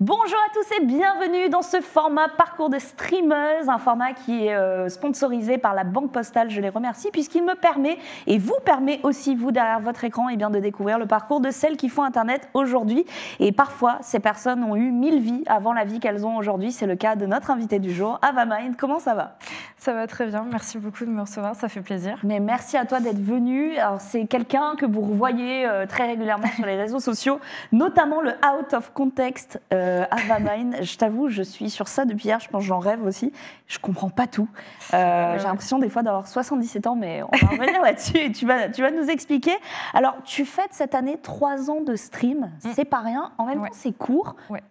Bonjour à tous et bienvenue dans ce format parcours de streameuse, un format qui est sponsorisé par la Banque Postale. Je les remercie puisqu'il me permet et vous permet aussi, vous derrière votre écran, de découvrir le parcours de celles qui font Internet aujourd'hui. Et parfois, ces personnes ont eu 1000 vies avant la vie qu'elles ont aujourd'hui. C'est le cas de notre invitée du jour, Ava Mind. Comment ça va? Ça va très bien, merci beaucoup de me recevoir, ça fait plaisir. Mais merci à toi d'être venue. Alors, c'est quelqu'un que vous revoyez très régulièrement sur les réseaux sociaux, notamment le Out of Context Ava Mind. Je t'avoue, je suis sur ça depuis hier, je pense que j'en rêve aussi. Je comprends pas tout. J'ai l'impression des fois d'avoir 77 ans, mais on va revenir là-dessus et tu vas nous expliquer. Alors, tu fêtes cette année 3 ans de stream, c'est pas rien. En même temps, c'est court. Ouais.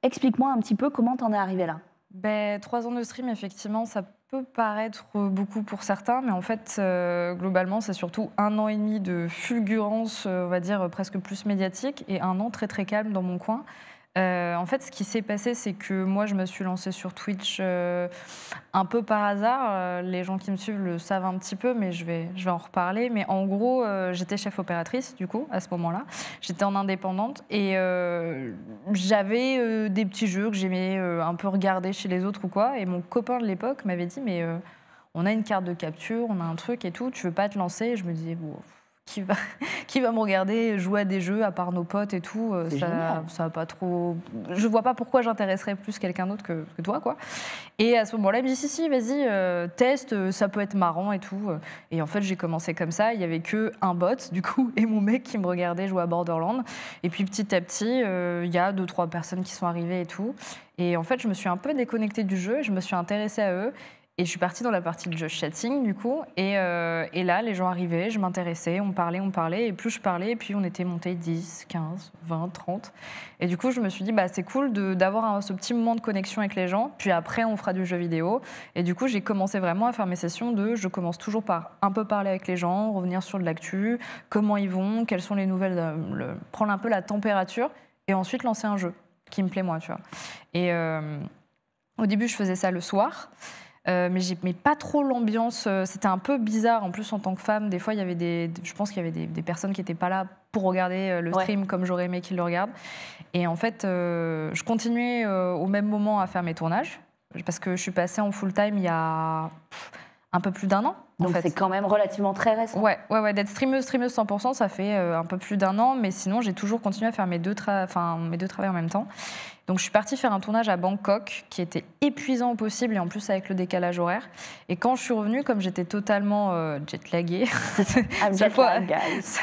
Explique-moi un petit peu comment t'en es arrivé là. 3 ans de stream, effectivement, ça peut paraître beaucoup pour certains, mais en fait, globalement, c'est surtout 1 an et demi de fulgurance, on va dire, presque plus médiatique, et 1 an très très calme dans mon coin. En fait, ce qui s'est passé, c'est que moi, je me suis lancée sur Twitch un peu par hasard. Les gens qui me suivent le savent un petit peu, mais je vais en reparler. Mais en gros, j'étais chef opératrice, du coup, à ce moment-là. J'étais en indépendante et j'avais des petits jeux que j'aimais un peu regarder chez les autres ou quoi. Et mon copain de l'époque m'avait dit, mais on a une carte de capture, on a un truc et tout, tu veux pas te lancer? Et je me disais, bon... Qui va me regarder jouer à des jeux à part nos potes et tout, ça va pas trop. Je vois pas pourquoi j'intéresserais plus quelqu'un d'autre que toi, quoi. Et à ce moment-là, il me dit si, vas-y, teste, ça peut être marrant et tout. Et en fait, j'ai commencé comme ça. Il y avait que un bot, du coup, et mon mec qui me regardait jouer à Borderlands. Et puis petit à petit, il y a 2-3 personnes qui sont arrivées et tout. Et en fait, je me suis un peu déconnectée du jeu. Je me suis intéressée à eux. Et je suis partie dans la partie de just chatting, du coup. Et là, les gens arrivaient, je m'intéressais, on parlait. Et plus je parlais, et puis on était monté 10, 15, 20, 30. Et du coup, je me suis dit, c'est cool d'avoir ce petit moment de connexion avec les gens. Puis après, on fera du jeu vidéo. Et du coup, j'ai commencé vraiment à faire mes sessions je commence toujours par un peu parler avec les gens, revenir sur de l'actu, comment ils vont, quelles sont les nouvelles, prendre un peu la température. Et ensuite, lancer un jeu qui me plaît, moi, tu vois. Et au début, je faisais ça le soir. Mais j'aimais pas trop l'ambiance, c'était un peu bizarre. En plus, en tant que femme, des fois, je pense qu'il y avait des personnes qui n'étaient pas là pour regarder le stream comme j'aurais aimé qu'ils le regardent. Et en fait, je continuais au même moment à faire mes tournages, parce que je suis passée en full-time il y a un peu plus d'1 an. Donc c'est quand même relativement très récent. Ouais, d'être streameuse 100%, ça fait un peu plus d'1 an, mais sinon, j'ai toujours continué à faire mes deux travails en même temps. Donc je suis partie faire un tournage à Bangkok qui était épuisant au possible et en plus avec le décalage horaire. Et quand je suis revenue, comme j'étais totalement jet-laguée, c'est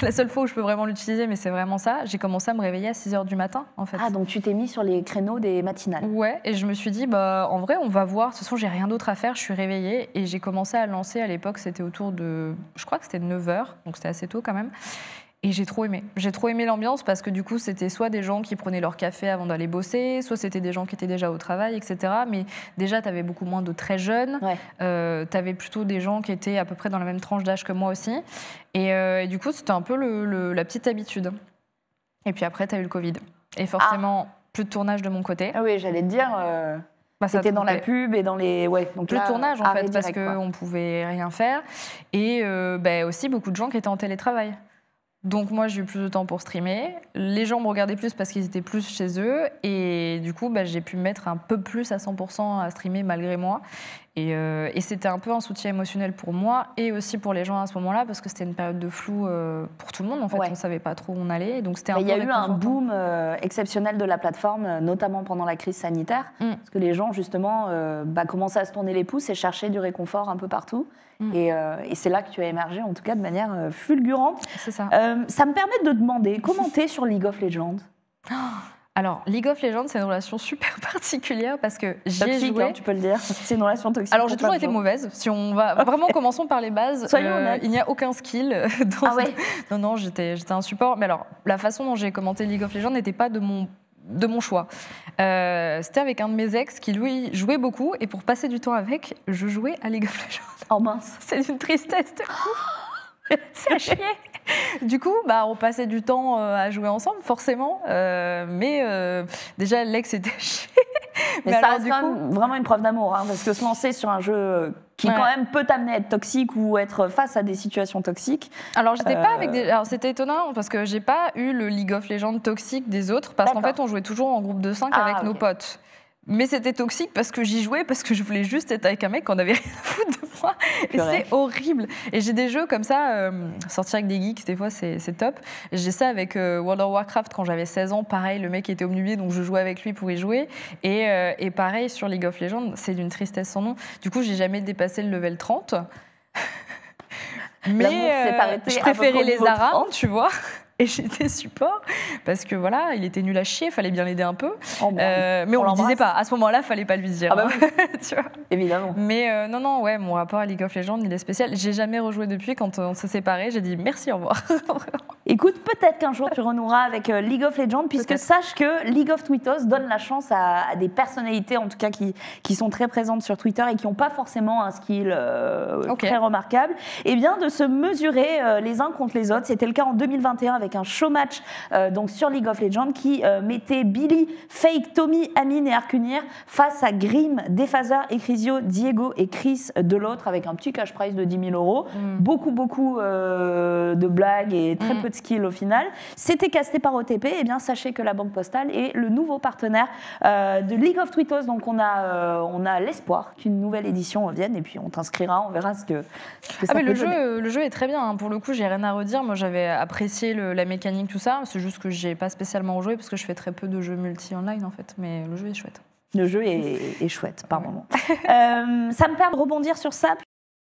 la seule fois où je peux vraiment l'utiliser, mais c'est vraiment ça, j'ai commencé à me réveiller à 6h du matin en fait. Ah, donc tu t'es mis sur les créneaux des matinales. Ouais, et je me suis dit, en vrai, on va voir, de toute façon j'ai rien d'autre à faire, je suis réveillée et j'ai commencé à lancer, à l'époque c'était autour de, je crois que c'était 9h, donc c'était assez tôt quand même. Et j'ai trop aimé l'ambiance parce que du coup, c'était soit des gens qui prenaient leur café avant d'aller bosser, soit c'était des gens qui étaient déjà au travail, etc. Mais déjà, tu avais beaucoup moins de très jeunes. Ouais. Tu avais plutôt des gens qui étaient à peu près dans la même tranche d'âge que moi aussi. Et du coup, c'était un peu la petite habitude. Et puis après, tu as eu le Covid. Et forcément, plus de tournage de mon côté. Ah oui, j'allais te dire... C'était dans la pub et dans les... Ouais, donc le tournage, en fait, parce qu'on ne pouvait rien faire. Et aussi beaucoup de gens qui étaient en télétravail. Donc moi, j'ai eu plus de temps pour streamer. Les gens me regardaient plus parce qu'ils étaient plus chez eux. Et du coup, j'ai pu me mettre un peu plus à 100% à streamer malgré moi. Et c'était un peu un soutien émotionnel pour moi et aussi pour les gens à ce moment-là parce que c'était une période de flou pour tout le monde. En fait, on ne savait pas trop où on allait. Donc c'était il y a eu un boom exceptionnel de la plateforme, notamment pendant la crise sanitaire. Parce que les gens, justement, commençaient à se tourner les pouces et cherchaient du réconfort un peu partout. Et c'est là que tu as émergé, en tout cas, de manière fulgurante. C'est ça. Ça me permet de demander, comment t'es sur League of Legends? Alors, League of Legends, c'est une relation super particulière parce que j'ai joué... Hein, tu peux le dire. C'est une relation toxique. Alors, j'ai toujours été mauvaise. Si on va vraiment, commençons par les bases. Soyons honnêtes. Il n'y a aucun skill. Non, j'étais un support. Mais alors, la façon dont j'ai commenté League of Legends n'était pas de mon choix. C'était avec un de mes ex qui, lui, jouait beaucoup. Et pour passer du temps avec, je jouais à League of Legends. Oh mince. C'est une tristesse de ouf. C'est à chier. Du coup, on passait du temps à jouer ensemble, forcément. Mais déjà, l'ex était chier. Mais ça reste quand même vraiment une preuve d'amour, hein, parce que se lancer sur un jeu qui quand même peut t'amener à être toxique ou être face à des situations toxiques. Alors, j'étais pas avec des. Alors, c'était étonnant parce que j'ai pas eu le League of Legends toxique des autres parce qu'en fait, on jouait toujours en groupe de 5 avec nos potes. Mais c'était toxique parce que j'y jouais, parce que je voulais juste être avec un mec qu'on avait rien à foutre de moi. Et c'est horrible. Et j'ai des jeux comme ça, sortir avec des geeks, des fois, c'est top. J'ai ça avec World of Warcraft quand j'avais 16 ans. Pareil, le mec était obnubilé, donc je jouais avec lui pour y jouer. Et pareil, sur League of Legends, c'est d'une tristesse sans nom. Du coup, j'ai jamais dépassé le level 30. Mais je préférais les Aras, tu vois. Et j'étais support parce que voilà, il était nul à chier, fallait bien l'aider un peu. Mais on lui disait pas. À ce moment-là, fallait pas lui dire. Ah bah oui. Tu vois. Évidemment. Mais non, ouais, mon rapport à League of Legends, il est spécial. J'ai jamais rejoué depuis. Quand on s'est séparés, j'ai dit merci, au revoir. Écoute, peut-être qu'un jour tu renoueras avec League of Legends, puisque sache que League of Twittos donne la chance à des personnalités, en tout cas qui sont très présentes sur Twitter et qui n'ont pas forcément un skill très remarquable, et bien de se mesurer les uns contre les autres. C'était le cas en 2021 avec un show match donc sur League of Legends qui mettait Billy, Fake, Tommy, Amine et Arcunir face à Grim, Dephaseur, Ecrisio, Diego et Chris de l'autre, avec un petit cash prize de 10 000 €. Beaucoup de blagues et très peu de skill au final. C'était casté par OTP. Et bien sachez que la Banque Postale est le nouveau partenaire de League of Twittos. Donc on a l'espoir qu'une nouvelle édition vienne et puis on t'inscrira, on verra ce que ça peut donner. Le jeu est très bien, hein. Pour le coup, j'ai rien à redire. Moi, j'avais apprécié la mécanique, tout ça. C'est juste que j'ai pas spécialement joué parce que je fais très peu de jeux multi-online en fait. Mais le jeu est chouette. Le jeu est chouette par moment. Ça me permet de rebondir sur ça,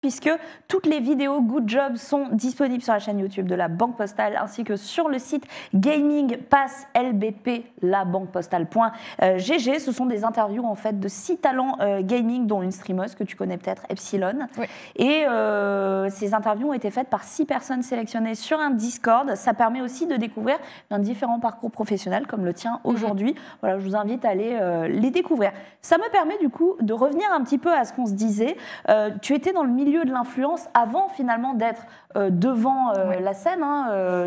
puisque toutes les vidéos Good Job sont disponibles sur la chaîne YouTube de la Banque Postale ainsi que sur le site Gaming Pass LBP, labanquepostale.gg. Ce sont des interviews en fait de 6 talents gaming, dont une streameuse que tu connais peut-être, Epsilon. Oui. Et ces interviews ont été faites par 6 personnes sélectionnées sur un Discord. Ça permet aussi de découvrir différents parcours professionnels comme le tien aujourd'hui. Voilà, je vous invite à aller les découvrir. Ça me permet du coup de revenir un petit peu à ce qu'on se disait. Tu étais dans le milieu de l'influence avant finalement d'être devant la scène,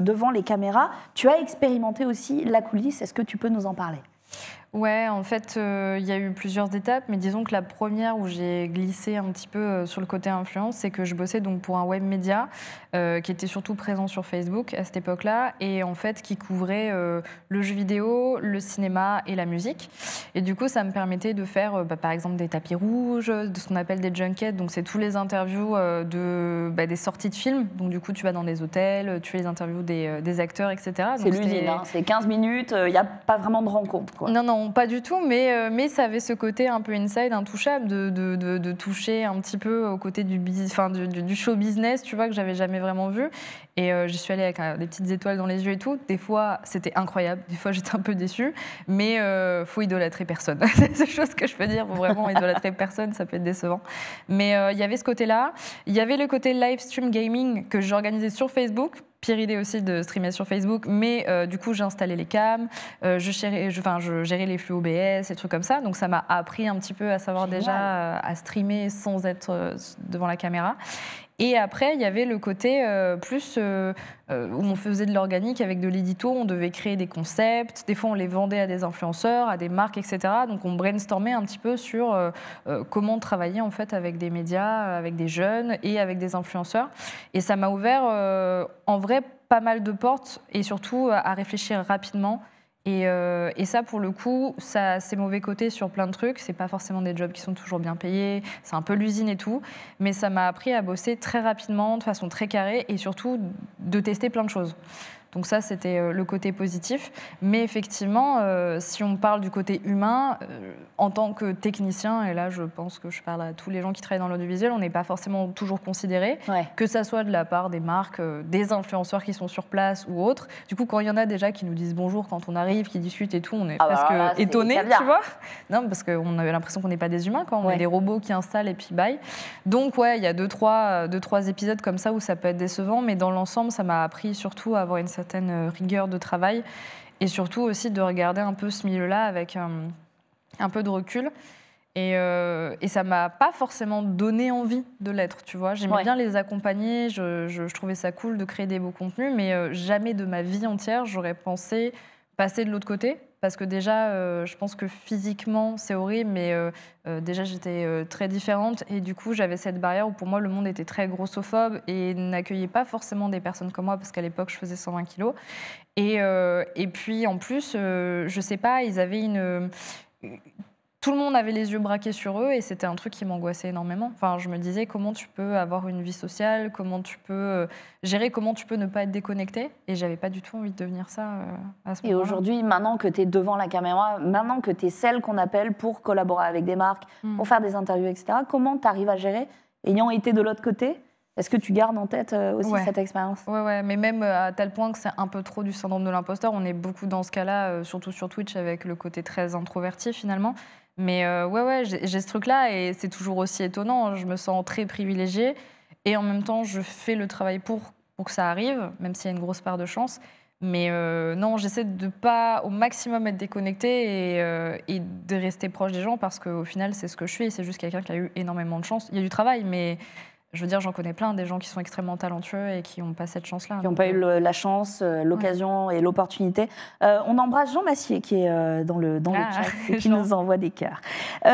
devant les caméras. Tu as expérimenté aussi la coulisse. Est-ce que tu peux nous en parler ? Ouais, en fait, il y a eu plusieurs étapes, mais disons que la première où j'ai glissé un petit peu sur le côté influence, c'est que je bossais donc pour un web média qui était surtout présent sur Facebook à cette époque-là, et en fait qui couvrait le jeu vidéo, le cinéma et la musique. Et du coup, ça me permettait de faire, par exemple, des tapis rouges, de ce qu'on appelle des junkets. Donc, c'est tous les interviews des sorties de films. Donc, du coup, tu vas dans des hôtels, tu fais les interviews des acteurs, etc. C'est l'usine, hein. C'est 15 minutes, il n'y a pas vraiment de rencontre, quoi. Non, pas du tout, mais ça avait ce côté un peu inside, intouchable, de toucher un petit peu au côté du show business, tu vois, que j'avais jamais vraiment vu. Et j'y suis allée avec des petites étoiles dans les yeux et tout. Des fois, c'était incroyable. Des fois, j'étais un peu déçue. Mais faut idolâtrer personne. C'est la seule chose que je peux dire. Faut vraiment idolâtrer personne, ça peut être décevant. Mais il y avait ce côté-là. Il y avait le côté live stream gaming que j'organisais sur Facebook. Pire idée aussi de streamer sur Facebook, mais du coup j'ai installé les cams, je gérais les flux OBS et trucs comme ça, donc ça m'a appris un petit peu à savoir déjà à streamer sans être devant la caméra. Et après, il y avait le côté plus où on faisait de l'organique avec de l'édito, on devait créer des concepts, des fois on les vendait à des influenceurs, à des marques, etc. Donc on brainstormait un petit peu sur comment travailler en fait avec des médias, avec des jeunes et avec des influenceurs. Et ça m'a ouvert en vrai pas mal de portes et surtout à réfléchir rapidement. Et ça, pour le coup, ça a ses mauvais côtés sur plein de trucs. C'est pas forcément des jobs qui sont toujours bien payés. C'est un peu l'usine et tout. Mais ça m'a appris à bosser très rapidement, de façon très carrée, et surtout de tester plein de choses. Donc ça, c'était le côté positif. Mais effectivement, si on parle du côté humain, en tant que technicien, et là, je pense que je parle à tous les gens qui travaillent dans l'audiovisuel, on n'est pas forcément toujours considéré, que ça soit de la part des marques, des influenceurs qui sont sur place ou autres. Du coup, quand il y en a déjà qui nous disent bonjour quand on arrive, qui discutent et tout, on est presque étonnés, tu vois. Non, parce qu'on avait l'impression qu'on n'est pas des humains, quand on est des robots qui installent et puis bye. Donc ouais, il y a deux, trois épisodes comme ça où ça peut être décevant, mais dans l'ensemble, ça m'a appris surtout à avoir une certaine rigueur de travail et surtout aussi de regarder un peu ce milieu-là avec un peu de recul. Et ça m'a pas forcément donné envie de l'être, tu vois. J'aimais bien les accompagner, je trouvais ça cool de créer des beaux contenus, mais jamais de ma vie entière, j'aurais pensé passer de l'autre côté. Parce que déjà, je pense que physiquement, c'est horrible, mais déjà, j'étais très différente. Et du coup, j'avais cette barrière où pour moi, le monde était très grossophobe et n'accueillait pas forcément des personnes comme moi, parce qu'à l'époque, je faisais 120 kilos. Et puis, en plus, je sais pas, ils avaient tout le monde avait les yeux braqués sur eux et c'était un truc qui m'angoissait énormément. Enfin, je me disais comment tu peux avoir une vie sociale, comment tu peux gérer, comment tu peux ne pas être déconnecté. Et j'avais pas du tout envie de devenir ça à ce Et moment-là. aujourd'hui, maintenant que tu es devant la caméra, maintenant que tu es celle qu'on appelle pour collaborer avec des marques, pour faire des interviews, etc., comment tu arrives à gérer, ayant été de l'autre côté? Est-ce que tu gardes en tête aussi cette expérience? Ouais, mais même à tel point que c'est un peu trop du syndrome de l'imposteur. On est beaucoup dans ce cas-là, surtout sur Twitch, avec le côté très introverti finalement. Mais ouais, j'ai ce truc-là et c'est toujours aussi étonnant. Je me sens très privilégiée et en même temps, je fais le travail pour que ça arrive, même s'il y a une grosse part de chance. Mais non, j'essaie de pas au maximum être déconnectée et de rester proche des gens parce qu'au final, c'est ce que je suis. C'est juste quelqu'un qui a eu énormément de chance. Il y a du travail, mais je veux dire, j'en connais plein, des gens qui sont extrêmement talentueux et qui n'ont pas cette chance-là. Qui n'ont pas eu la chance, l'occasion et l'opportunité. On embrasse Jean Massier qui est dans le chat et qui nous envoie des cœurs. On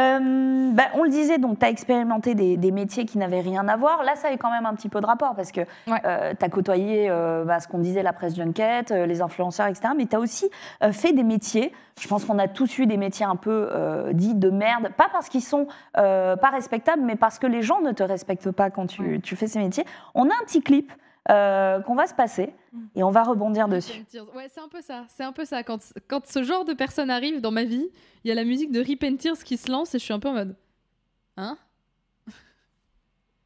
le disait, donc tu as expérimenté des métiers qui n'avaient rien à voir. Là, ça a quand même un petit peu de rapport parce que tu as côtoyé ce qu'on disait, la presse junket, les influenceurs, etc. Mais tu as aussi fait des métiers. Je pense qu'on a tous eu des métiers un peu dits de merde, pas parce qu'ils sont pas respectables, mais parce que les gens ne te respectent pas quand tu fais ces métiers. On a un petit clip qu'on va se passer et on va rebondir dessus. Ouais, c'est un peu ça. C'est un peu ça. Quand ce genre de personne arrive dans ma vie, il y a la musique de Rip and Tears qui se lance et je suis un peu en mode... Hein?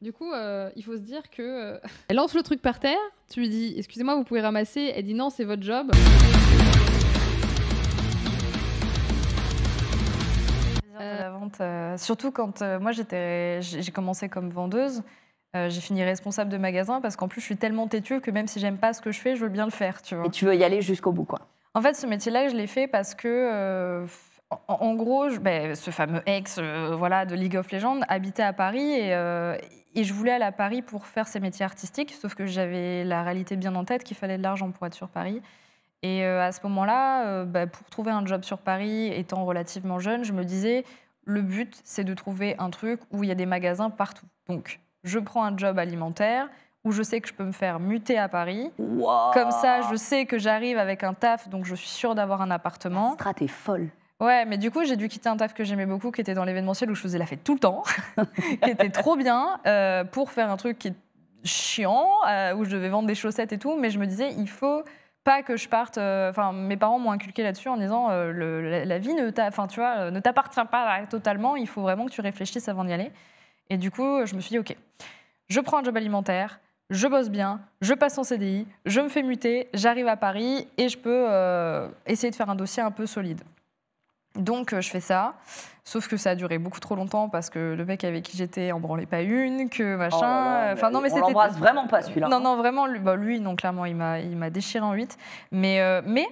Du coup, il faut se dire que... Elle lance le truc par terre, tu lui dis « Excusez-moi, vous pouvez ramasser ?» Elle dit « Non, c'est votre job. » De la vente, surtout quand moi j'ai commencé comme vendeuse, j'ai fini responsable de magasin parce qu'en plus je suis tellement têtue que même si j'aime pas ce que je fais, je veux bien le faire, tu vois. Et tu veux y aller jusqu'au bout, quoi. En fait, ce métier-là, je l'ai fait parce que, en gros, ce fameux ex voilà, de League of Legends habitait à Paris et je voulais aller à Paris pour faire ces métiers artistiques, sauf que j'avais la réalité bien en tête qu'il fallait de l'argent pour être sur Paris. Et à ce moment-là, pour trouver un job sur Paris, étant relativement jeune, je me disais, le but, c'est de trouver un truc où il y a des magasins partout. Donc, je prends un job alimentaire où je sais que je peux me faire muter à Paris. Wow. Comme ça, je sais que j'arrive avec un taf, donc je suis sûre d'avoir un appartement. La strat est folle. Ouais, mais du coup, j'ai dû quitter un taf que j'aimais beaucoup, qui était dans l'événementiel où je faisais la fête tout le temps, qui était trop bien, pour faire un truc qui est chiant, où je devais vendre des chaussettes et tout. Mais je me disais, il faut pas que je parte. Enfin, mes parents m'ont inculqué là-dessus en disant, la vie ne t'appartient pas totalement. Il faut vraiment que tu réfléchisses avant d'y aller. Et du coup, je me suis dit, ok, je prends un job alimentaire. Je bosse bien, je passe en CDI, je me fais muter, j'arrive à Paris et je peux essayer de faire un dossier un peu solide. Donc je fais ça, sauf que ça a duré beaucoup trop longtemps parce que le mec avec qui j'étais en branlait pas une, que machin. Enfin, non, mais on l'embrasse vraiment pas celui-là. Non, vraiment, lui, non, clairement, il m'a déchiré en 8. Mais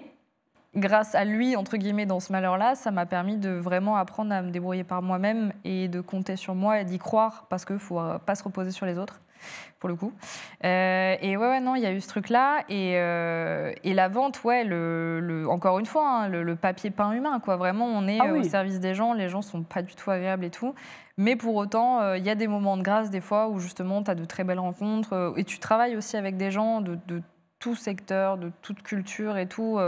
grâce à lui, entre guillemets, dans ce malheur-là, ça m'a permis de vraiment apprendre à me débrouiller par moi-même et de compter sur moi et d'y croire parce qu'il ne faut pas se reposer sur les autres. Pour le coup. Et non, il y a eu ce truc-là. Et la vente, encore une fois, hein, le papier peint humain, quoi. Vraiment, on est au service des gens. Les gens sont pas du tout agréables et tout. Mais pour autant, il y a des moments de grâce, des fois, où justement, tu as de très belles rencontres. Et tu travailles aussi avec des gens de tout secteur, de toute culture et tout.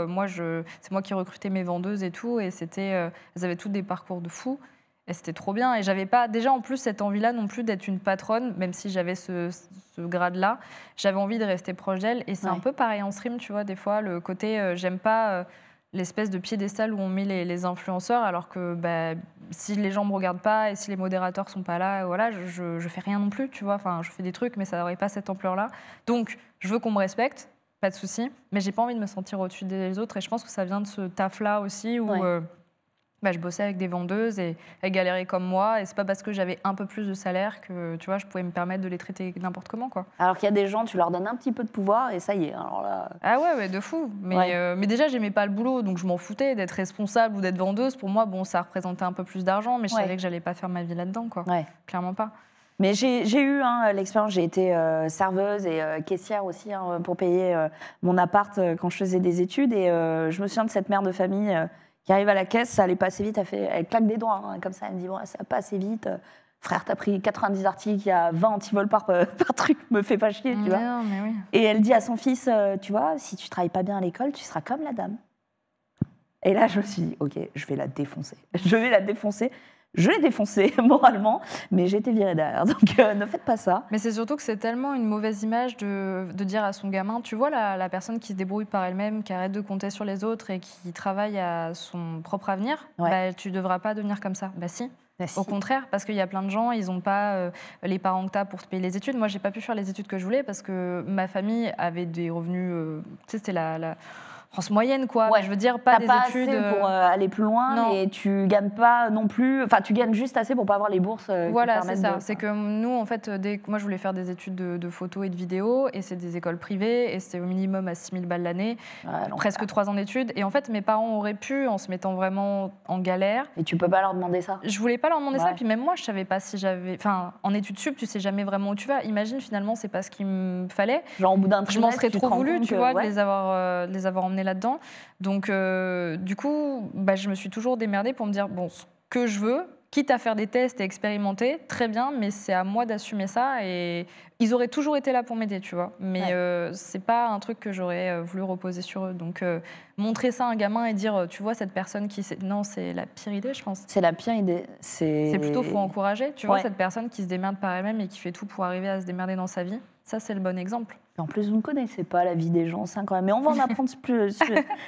C'est moi qui recrutais mes vendeuses et tout. Et elles avaient toutes des parcours de fous. Et c'était trop bien. Et j'avais pas, déjà en plus, cette envie-là non plus d'être une patronne, même si j'avais ce grade-là. J'avais envie de rester proche d'elle. Et c'est un peu pareil en stream, tu vois, des fois, le côté, j'aime pas l'espèce de piédestal où on met les influenceurs, alors que si les gens me regardent pas et si les modérateurs sont pas là, voilà, je fais rien non plus, tu vois. Enfin, je fais des trucs, mais ça n'aurait pas cette ampleur-là. Donc, je veux qu'on me respecte, pas de souci. Mais j'ai pas envie de me sentir au-dessus des autres. Et je pense que ça vient de ce taf-là aussi où... je bossais avec des vendeuses et elles galéraient comme moi. Et c'est pas parce que j'avais un peu plus de salaire que, tu vois, je pouvais me permettre de les traiter n'importe comment, quoi. Alors qu'il y a des gens, tu leur donnes un petit peu de pouvoir et ça y est. Alors là... Ah ouais, de fou. Mais déjà, j'aimais pas le boulot, donc je m'en foutais d'être responsable ou d'être vendeuse. Pour moi, bon, ça représentait un peu plus d'argent, mais je savais que j'allais pas faire ma vie là-dedans, quoi. Clairement pas. Mais j'ai eu l'expérience, j'ai été serveuse et caissière aussi pour payer mon appart quand je faisais des études. Et je me souviens de cette mère de famille qui arrive à la caisse, ça allait pas assez vite, elle claque des doigts comme ça, elle me dit bon, ça va pas assez vite. Frère, t'as pris 90 articles, il y a 20 antivols par truc, me fais pas chier, tu vois. Non, mais oui. Et elle dit à son fils, tu vois, si tu travailles pas bien à l'école, tu seras comme la dame. Et là, je me suis dit, ok, je vais la défoncer. Je vais la défoncer. Je l'ai défoncée moralement, mais j'ai été virée derrière. Donc ne faites pas ça. Mais c'est surtout que c'est tellement une mauvaise image de dire à son gamin, tu vois la personne qui se débrouille par elle-même, qui arrête de compter sur les autres et qui travaille à son propre avenir, bah, tu ne devras pas devenir comme ça. Bah si. Au contraire, parce qu'il y a plein de gens, ils n'ont pas les parents que tu as pour te payer les études. Moi, j'ai pas pu faire les études que je voulais parce que ma famille avait des revenus, tu sais, c'était la France moyenne, quoi. Ouais. Je veux dire, pas des études assez pour aller plus loin, non. mais tu gagnes pas non plus. Enfin, tu gagnes juste assez pour pas avoir les bourses. Voilà, c'est ça. C'est que nous, en fait, moi, je voulais faire des études de photo et de vidéo, et c'est des écoles privées, et c'est au minimum à 6 000 balles l'année, presque 3 ans d'études. Et en fait, mes parents auraient pu, en se mettant vraiment en galère. Et tu peux pas leur demander ça. Je voulais pas leur demander ça, et puis même moi, je savais pas si j'avais. Enfin, en études sup, tu sais jamais vraiment où tu vas. Imagine, finalement, c'est pas ce qu'il me fallait. Genre, au bout d'un je m'en serais trop voulu, tu vois, de les avoir emmenés là-dedans. Donc, du coup, bah, je me suis toujours démerdée pour me dire, bon, ce que je veux, quitte à faire des tests et expérimenter, très bien, mais c'est à moi d'assumer ça. Et ils auraient toujours été là pour m'aider, tu vois. Mais c'est pas un truc que j'aurais voulu reposer sur eux. Donc, montrer ça à un gamin et dire, tu vois, cette personne qui... Non, c'est la pire idée, je pense. C'est la pire idée. C'est plutôt, faut encourager, tu vois, cette personne qui se démerde par elle-même et qui fait tout pour arriver à se démerder dans sa vie. Ça, c'est le bon exemple. En plus, vous ne connaissez pas la vie des gens, ça quand même. Mais on va en apprendre plus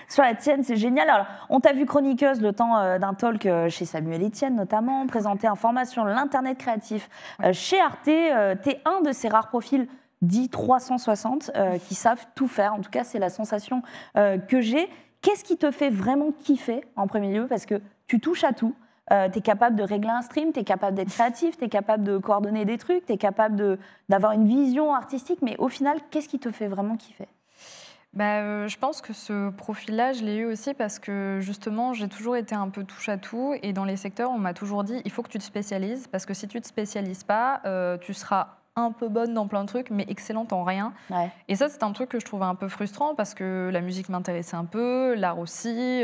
sur la tienne, c'est génial. Alors, on t'a vu chroniqueuse le temps d'un talk chez Samuel Etienne notamment, présenter Information, l'Internet créatif chez Arte. T'es un de ces rares profils dits 360 qui savent tout faire. En tout cas, c'est la sensation que j'ai. Qu'est-ce qui te fait vraiment kiffer en premier lieu? Parce que tu touches à tout. Tu es capable de régler un stream, tu es capable d'être créatif, tu es capable de coordonner des trucs, tu es capable d'avoir une vision artistique, mais au final, qu'est-ce qui te fait vraiment kiffer? Je pense que ce profil-là, je l'ai eu aussi parce que justement, j'ai toujours été un peu touche à tout et dans les secteurs, on m'a toujours dit il faut que tu te spécialises parce que si tu ne te spécialises pas, tu seras un peu bonne dans plein de trucs, mais excellente en rien. Ouais. Et ça, c'est un truc que je trouvais un peu frustrant parce que la musique m'intéressait un peu, l'art aussi,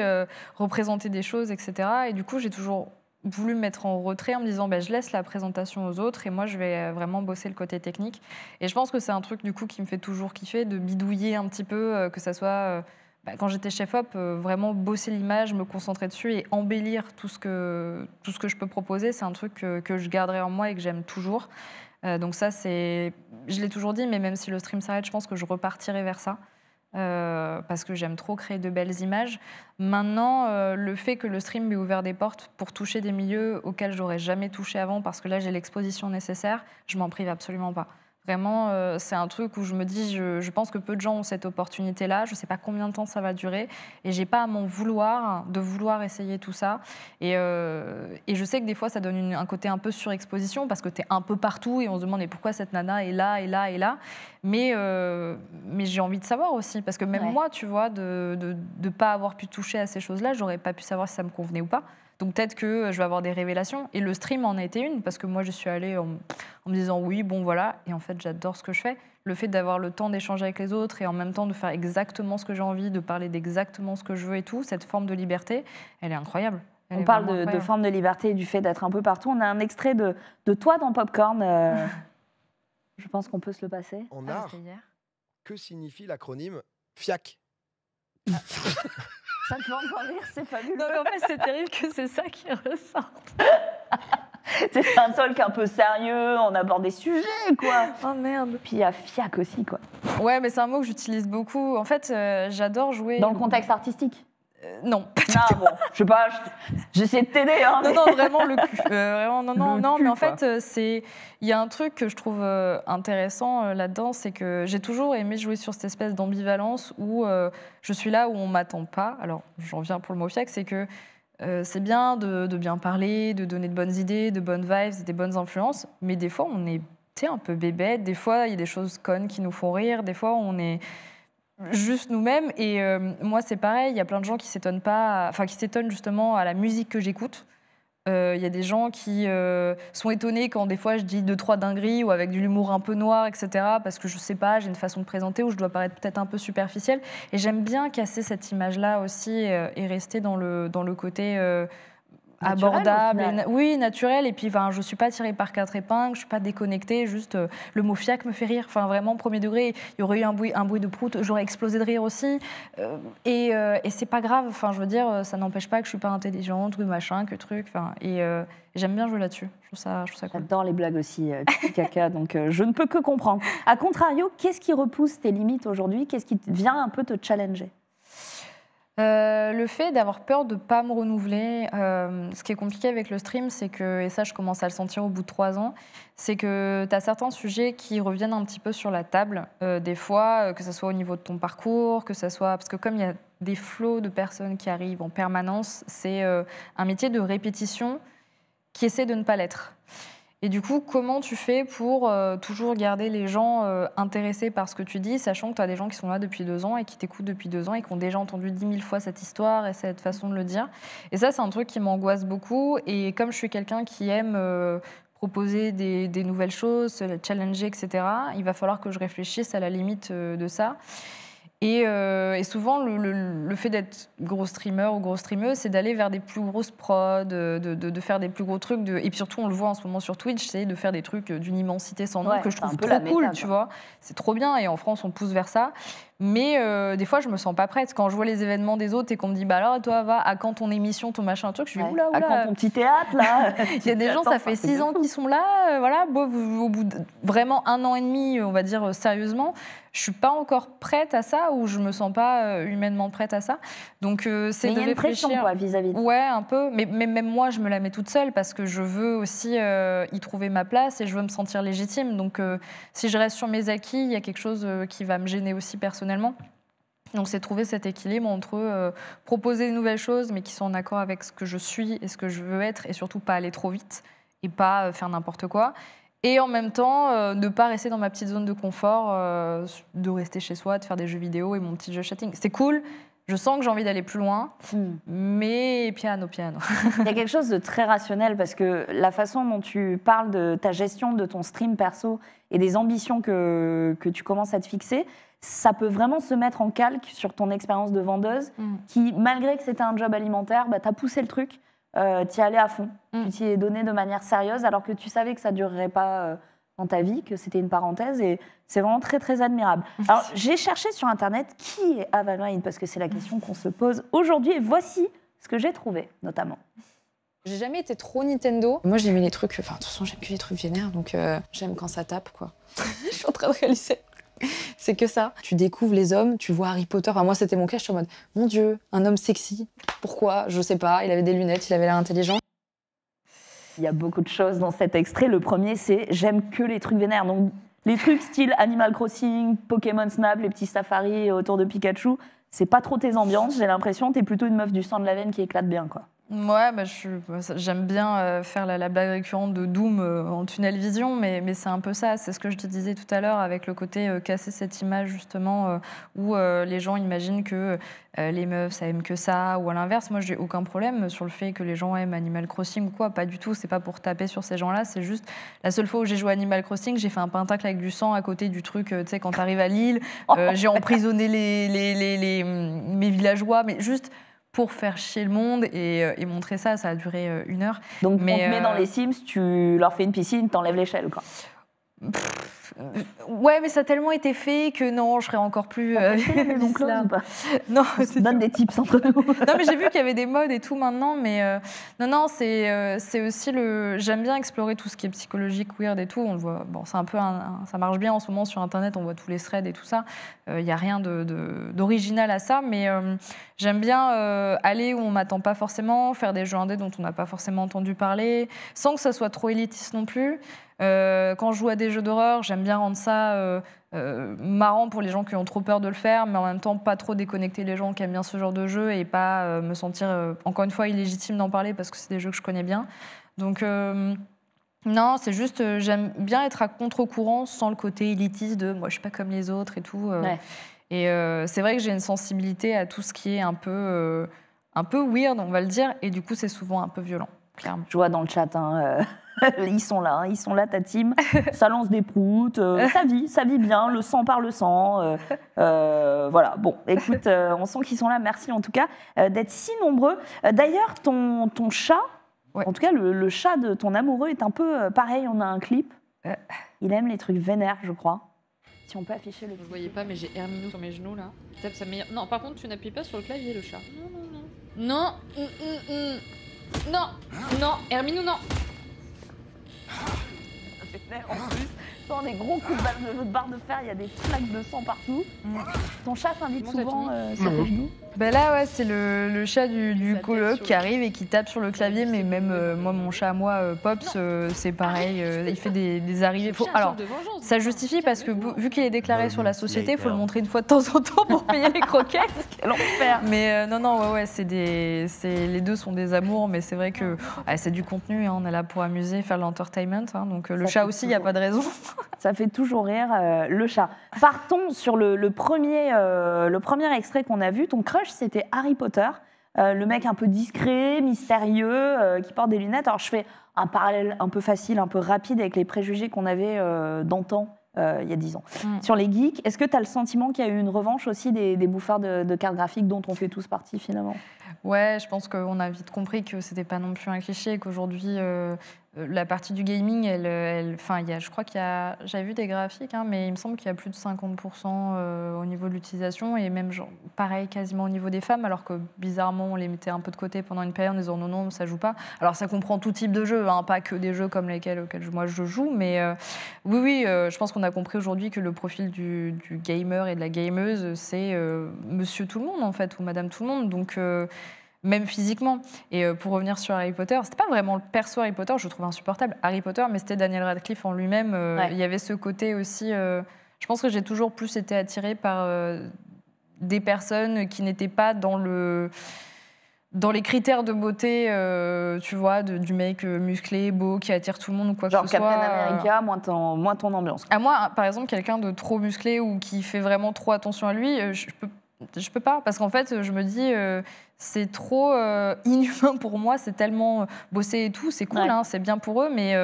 représenter des choses, etc. Et du coup, j'ai toujours voulu me mettre en retrait en me disant je laisse la présentation aux autres et moi, je vais vraiment bosser le côté technique. Et je pense que c'est un truc, du coup, qui me fait toujours kiffer, de bidouiller un petit peu, que ça soit... quand j'étais chef-op, vraiment bosser l'image, me concentrer dessus et embellir tout ce que je peux proposer, c'est un truc que je garderai en moi et que j'aime toujours. Donc ça, je l'ai toujours dit, mais même si le stream s'arrête, je pense que je repartirai vers ça. Parce que j'aime trop créer de belles images. Maintenant, le fait que le stream m'ait ouvert des portes pour toucher des milieux auxquels j'aurais jamais touché avant, parce que là, j'ai l'exposition nécessaire, je m'en prive absolument pas. Vraiment, c'est un truc où je me dis, je pense que peu de gens ont cette opportunité-là. Je ne sais pas combien de temps ça va durer. Et je n'ai pas à m'en vouloir de vouloir essayer tout ça. Et je sais que des fois, ça donne un côté un peu surexposition parce que tu es un peu partout et on se demande mais pourquoi cette nana est là, et là, et là. Mais j'ai envie de savoir aussi. Parce que même moi, tu vois, de ne pas avoir pu toucher à ces choses-là, je n'aurais pas pu savoir si ça me convenait ou pas. Donc peut-être que je vais avoir des révélations. Et le stream en a été une, parce que moi, je suis allée en me disant oui, bon, voilà. Et en fait, j'adore ce que je fais. Le fait d'avoir le temps d'échanger avec les autres et en même temps de faire exactement ce que j'ai envie, de parler d'exactement ce que je veux et tout, cette forme de liberté, elle est incroyable. On parle de forme de liberté et du fait d'être un peu partout. On a un extrait de toi dans Popcorn. Je pense qu'on peut se le passer. En art, que signifie l'acronyme FIAC? Ça te fait encore rire, c'est fabuleux. Non, mais en fait, c'est terrible que c'est ça qui ressorte. C'est un talk un peu sérieux, on aborde des sujets, quoi. Oh merde. Puis il y a FIAC aussi, quoi. Ouais, mais c'est un mot que j'utilise beaucoup. En fait, j'adore jouer... Dans le contexte artistique? Non. Non, bon, je sais pas, j'essaie de t'aider. Hein, mais... Non, vraiment, le cul. Vraiment, non, mais en fait, il y a un truc que je trouve intéressant là-dedans, c'est que j'ai toujours aimé jouer sur cette espèce d'ambivalence où je suis là où on m'attend pas. Alors, j'en viens pour le mot FIAC, c'est que c'est bien de bien parler, de donner de bonnes idées, de bonnes vibes, des bonnes influences, mais des fois, on est un peu bébête, des fois, il y a des choses connes qui nous font rire, des fois, on est... juste nous-mêmes. Et moi, c'est pareil, il y a plein de gens qui s'étonnent justement à la musique que j'écoute. Il y a des gens qui sont étonnés quand des fois je dis 2-3 dingueries ou avec de l'humour un peu noir, etc. Parce que je sais pas, j'ai une façon de présenter où je dois paraître peut-être un peu superficielle. Et j'aime bien casser cette image-là aussi et rester dans le côté Naturel, abordable. au final. Oui, naturel. Et puis, enfin, je suis pas tirée par 4 épingles, je suis pas déconnectée. Juste, le mot fiac me fait rire. Enfin, vraiment, premier degré, il y aurait eu un bruit de prout, j'aurais explosé de rire aussi. Et c'est pas grave. Enfin, je veux dire, ça n'empêche pas que je suis pas intelligente, que machin, que truc. Enfin, et j'aime bien jouer là-dessus. Je trouve ça cool. J'adore les blagues aussi, pipi caca, donc je ne peux que comprendre. A contrario, qu'est-ce qui repousse tes limites aujourd'hui? Qu'est-ce qui vient un peu te challenger? Le fait d'avoir peur de ne pas me renouveler, ce qui est compliqué avec le stream, c'est que, et ça je commence à le sentir au bout de 3 ans, c'est que tu as certains sujets qui reviennent un petit peu sur la table, des fois, que ce soit au niveau de ton parcours, que ce soit... Parce que comme il y a des flots de personnes qui arrivent en permanence, c'est un métier de répétition qui essaie de ne pas l'être. Et du coup, comment tu fais pour toujours garder les gens intéressés par ce que tu dis, sachant que tu as des gens qui sont là depuis 2 ans et qui t'écoutent depuis 2 ans et qui ont déjà entendu 10 000 fois cette histoire et cette façon de le dire. Et ça, c'est un truc qui m'angoisse beaucoup. Et comme je suis quelqu'un qui aime proposer des nouvelles choses, se challenger, etc., il va falloir que je réfléchisse à la limite de ça. Et souvent, le fait d'être gros streamer ou grosse streameuse, c'est d'aller vers des plus grosses prods, de faire des plus gros trucs. Et puis surtout, on le voit en ce moment sur Twitch, c'est de faire des trucs d'une immensité sans nom que je trouve trop cool, tu vois. C'est trop bien et en France, on pousse vers ça. Mais des fois, je me sens pas prête. Quand je vois les événements des autres et qu'on me dit, bah alors, toi, va, à quand ton émission, ton machin, un truc, je suis oula, oula. À quand ton petit théâtre, là? Il y a des gens, ça fait 6 ans qu'ils sont là, voilà. Au bout de vraiment 1 an et demi, on va dire sérieusement, je suis pas encore prête à ça ou je me sens pas humainement prête à ça. Donc c'est de réfléchir. Il y a une pression, quoi, vis-à-vis de ça. Ouais, un peu. Mais même moi, je me la mets toute seule parce que je veux aussi y trouver ma place et je veux me sentir légitime. Donc si je reste sur mes acquis, il y a quelque chose qui va me gêner aussi personnellement. Donc c'est trouver cet équilibre entre proposer de nouvelles choses mais qui sont en accord avec ce que je suis et ce que je veux être et surtout pas aller trop vite et pas faire n'importe quoi. Et en même temps, ne pas rester dans ma petite zone de confort, de rester chez soi, de faire des jeux vidéo et mon petit jeu chatting. C'est cool, je sens que j'ai envie d'aller plus loin, mais piano. Il y a quelque chose de très rationnel parce que la façon dont tu parles de ta gestion de ton stream perso et des ambitions que tu commences à te fixer, ça peut vraiment se mettre en calque sur ton expérience de vendeuse qui, malgré que c'était un job alimentaire, bah, t'as poussé le truc. Tu y allais à fond, tu t'y es donné de manière sérieuse alors que tu savais que ça ne durerait pas dans ta vie, que c'était une parenthèse et c'est vraiment très très admirable. Alors j'ai cherché sur internet qui est Ava Maïn parce que c'est la question qu'on se pose aujourd'hui et voici ce que j'ai trouvé notamment. J'ai jamais été trop Nintendo. Moi j'aimais les trucs, enfin de toute façon j'aime que les trucs vénères donc j'aime quand ça tape quoi. Je suis en train de réaliser. C'est que ça. Tu découvres les hommes, tu vois Harry Potter. Enfin, moi, c'était mon cas. Je suis en mode, mon Dieu, un homme sexy. Pourquoi? Je sais pas. Il avait des lunettes, il avait l'air intelligent. Il y a beaucoup de choses dans cet extrait. Le premier, c'est j'aime que les trucs vénères. Donc, les trucs style Animal Crossing, Pokémon Snap, les petits safaris autour de Pikachu, c'est pas trop tes ambiances. J'ai l'impression t'es plutôt une meuf du sang de la veine qui éclate bien, quoi. Ouais, bah, j'aime bien faire la blague récurrente de Doom en tunnel vision, mais c'est un peu ça. C'est ce que je te disais tout à l'heure avec le côté casser cette image justement où les gens imaginent que les meufs ça aime que ça ou à l'inverse. Moi, j'ai aucun problème sur le fait que les gens aiment Animal Crossing ou quoi. Pas du tout. C'est pas pour taper sur ces gens-là. C'est juste la seule fois où j'ai joué à Animal Crossing, j'ai fait un pentacle avec du sang à côté du truc. Tu sais, quand t'arrives à l'île, j'ai emprisonné mes villageois, mais juste pour faire chier le monde et montrer ça, ça a duré 1 heure. Donc, on te met dans les Sims, tu leur fais une piscine, t'enlèves l'échelle, quoi. Ouais, mais ça a tellement été fait que non, je serais encore plus. Maison close ou pas? Non, on se donne des tips entre nous. Non, mais j'ai vu qu'il y avait des modes et tout maintenant, mais non, c'est aussi J'aime bien explorer tout ce qui est psychologique, weird et tout. On le voit. Bon, c'est un peu ça marche bien en ce moment sur Internet. On voit tous les threads et tout ça. Il y a rien d'original à ça, mais j'aime bien aller où on m'attend pas forcément, faire des jeux indés dont on n'a pas forcément entendu parler, sans que ça soit trop élitiste non plus. Quand je joue à des jeux d'horreur, j'aime bien rendre ça marrant pour les gens qui ont trop peur de le faire, mais en même temps pas trop déconnecter les gens qui aiment bien ce genre de jeu et pas me sentir, encore une fois, illégitime d'en parler parce que c'est des jeux que je connais bien. Donc non, c'est juste, j'aime bien être à contre-courant sans le côté élitiste de « moi je suis pas comme les autres » et tout. Ouais. Et c'est vrai que j'ai une sensibilité à tout ce qui est un peu weird, on va le dire, et du coup c'est souvent un peu violent. clairement. Je vois dans le chat, ils sont là, ta team. Ça lance des proutes, ça vit bien, le sang par le sang. Voilà, bon, écoute, on sent qu'ils sont là. Merci en tout cas d'être si nombreux. D'ailleurs, ton chat, Ouais. en tout cas le chat de ton amoureux est un peu pareil, on a un clip. Il aime les trucs vénères, je crois. Si on peut afficher le Vous clip. voyez pas, mais j'ai Herminou sur mes genoux là. Il tape sa meilleure. Non, par contre, tu n'appuies pas sur le clavier, le chat. Non. Non. Non, Herminou, non. Vénère en plus. Dans des gros coups de barre de fer, il y a des flaques de sang partout. Ton chat s'invite Comment ça souvent sur tes genoux? Ben là, ouais, c'est le chat du Sa tête coloc sur qui le- arrive et qui tape sur le clavier, mais même moi, mon chat à moi, Pops, c'est pareil, il fait des arrivées. Alors, ça justifie parce que vu qu'il est déclaré sur la société, il faut le montrer une fois de temps en temps pour payer les croquettes. Quel enfer! Mais non, ouais, les deux sont des amours, mais c'est vrai que c'est du contenu, hein, on est là pour amuser, faire l'entertainment, hein, donc le Ça chat fait aussi, il n'y a toujours. pas de raison. Ça fait toujours rire le chat. Partons sur le premier extrait qu'on a vu. Ton crush, c'était Harry Potter. Le mec un peu discret, mystérieux, qui porte des lunettes. Alors, je fais un parallèle un peu facile, un peu rapide avec les préjugés qu'on avait d'antan, il y a 10 ans. Sur les geeks, est-ce que tu as le sentiment qu'il y a eu une revanche aussi des bouffeurs de cartes graphiques dont on fait tous partie finalement? Ouais, je pense qu'on a vite compris que c'était pas non plus un cliché, qu'aujourd'hui, la partie du gaming, je crois j'avais vu des graphiques, hein, mais il me semble qu'il y a plus de 50% au niveau de l'utilisation, et même genre, pareil quasiment au niveau des femmes, alors que bizarrement, on les mettait un peu de côté pendant une période en disant non, ça joue pas. Alors ça comprend tout type de jeux, hein, pas que des jeux comme auxquels moi je joue, mais oui, je pense qu'on a compris aujourd'hui que le profil du gamer et de la gameuse, c'est monsieur tout le monde en fait, ou madame tout le monde, donc même physiquement. Et pour revenir sur Harry Potter, c'était pas vraiment le perso Harry Potter, je le trouve insupportable, Harry Potter, mais c'était Daniel Radcliffe en lui-même. Il y avait ce côté aussi. Je pense que j'ai toujours plus été attirée par des personnes qui n'étaient pas dans les critères de beauté, tu vois, du mec musclé, beau, qui attire tout le monde ou quoi Genre que ce soit. Captain America, moins ton ambiance. À moi, par exemple, quelqu'un de trop musclé ou qui fait vraiment trop attention à lui, je peux pas, parce qu'en fait, je me dis, c'est trop inhumain pour moi, c'est tellement bossé et tout, c'est cool, Ouais. hein, c'est bien pour eux, mais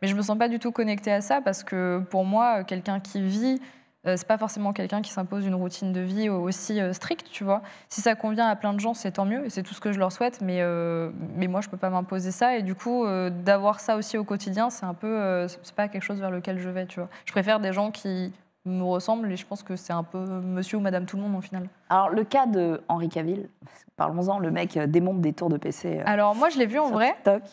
je me sens pas du tout connectée à ça, parce que pour moi, quelqu'un qui vit, c'est pas forcément quelqu'un qui s'impose une routine de vie aussi stricte, tu vois. Si ça convient à plein de gens, c'est tant mieux, et c'est tout ce que je leur souhaite, mais moi, je peux pas m'imposer ça, et du coup, d'avoir ça aussi au quotidien, c'est un peu, c'est pas quelque chose vers lequel je vais, tu vois. Je préfère des gens qui me ressemblent, et je pense que c'est un peu monsieur ou madame tout le monde, au final. Alors, le cas de Henri Cavill, parlons-en, le mec démonte des tours de PC. Alors, moi, je l'ai vu en sur vrai. TikTok.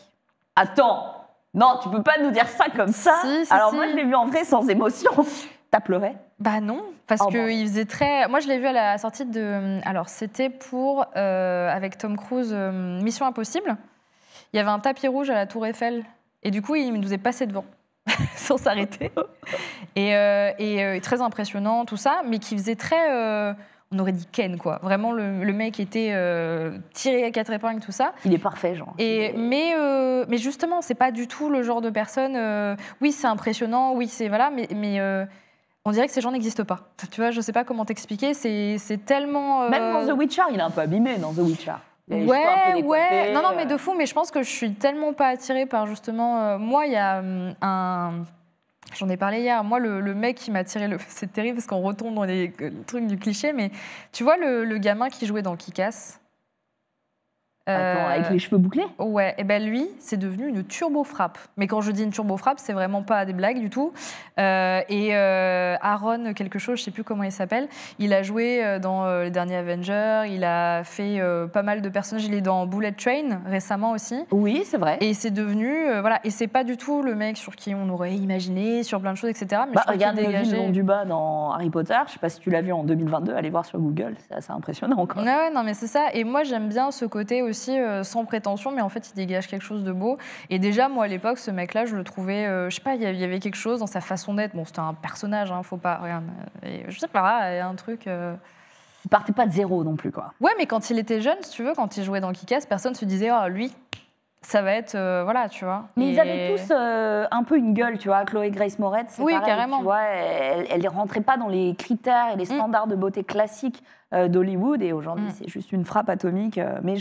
Attends! Non, tu peux pas nous dire ça comme ça! Si, Alors, si. moi, je l'ai vu en vrai sans émotion. T'as pleuré? Bah non, parce Oh, que bon. il faisait très. Moi, je l'ai vu à la sortie de. Alors, c'était pour avec Tom Cruise, Mission Impossible. Il y avait un tapis rouge à la Tour Eiffel, et du coup, il nous est passé devant sans s'arrêter. Et très impressionnant, tout ça, mais qui faisait très. On aurait dit Ken, quoi. Vraiment, le mec était tiré à quatre épingles, tout ça. Il est parfait, genre. Mais justement, c'est pas du tout le genre de personne. Oui, c'est impressionnant, oui, c'est voilà, mais on dirait que ces gens n'existent pas. Tu vois, je sais pas comment t'expliquer. C'est tellement. Même dans The Witcher, il est un peu abîmé dans The Witcher. Il a les cheveux un peu Ouais. décoiffés, Non, mais de fou. Mais je pense que je suis tellement pas attirée par justement. Moi, il y a J'en ai parlé hier. Moi, le mec qui m'a attiré, c'est terrible parce qu'on retombe dans les trucs du cliché, mais tu vois le gamin qui jouait dans Kick-Ass. Attends, avec les cheveux bouclés? Ouais, et ben lui, c'est devenu une turbo-frappe. Mais quand je dis une turbo-frappe, c'est vraiment pas des blagues du tout. Aaron, quelque chose, je sais plus comment il s'appelle, il a joué dans les derniers Avengers, il a fait pas mal de personnages, il est dans Bullet Train récemment aussi. Oui, c'est vrai. Et c'est devenu, voilà, et c'est pas du tout le mec sur qui on aurait imaginé, sur plein de choses, etc. Mais je trouve Regarde qu'il Neville dégageait... Londubat dans Harry Potter. Je sais pas si tu l'as vu en 2022. Allez voir sur Google. C'est assez impressionnant encore. Ouais, non, mais c'est ça. Et moi, j'aime bien ce côté aussi sans prétention, mais en fait, il dégage quelque chose de beau. Et déjà, moi, à l'époque, ce mec-là, je le trouvais, je sais pas, il y avait quelque chose dans sa façon d'être. Bon, c'était un personnage, hein, faut pas, regarde. Et je sais pas, il y a un truc. Il partait pas de zéro non plus, quoi. Ouais, mais quand il était jeune, si tu veux, quand il jouait dans Kick-Ass, personne se disait, oh, lui, ça va être, voilà, tu vois. Mais ils avaient tous un peu une gueule, tu vois. Chloé Grace Moretz, c'est Oui, pareil, carrément. Tu vois, elle ne rentrait pas dans les critères et les standards de beauté classiques d'Hollywood. Et aujourd'hui, c'est juste une frappe atomique. Mais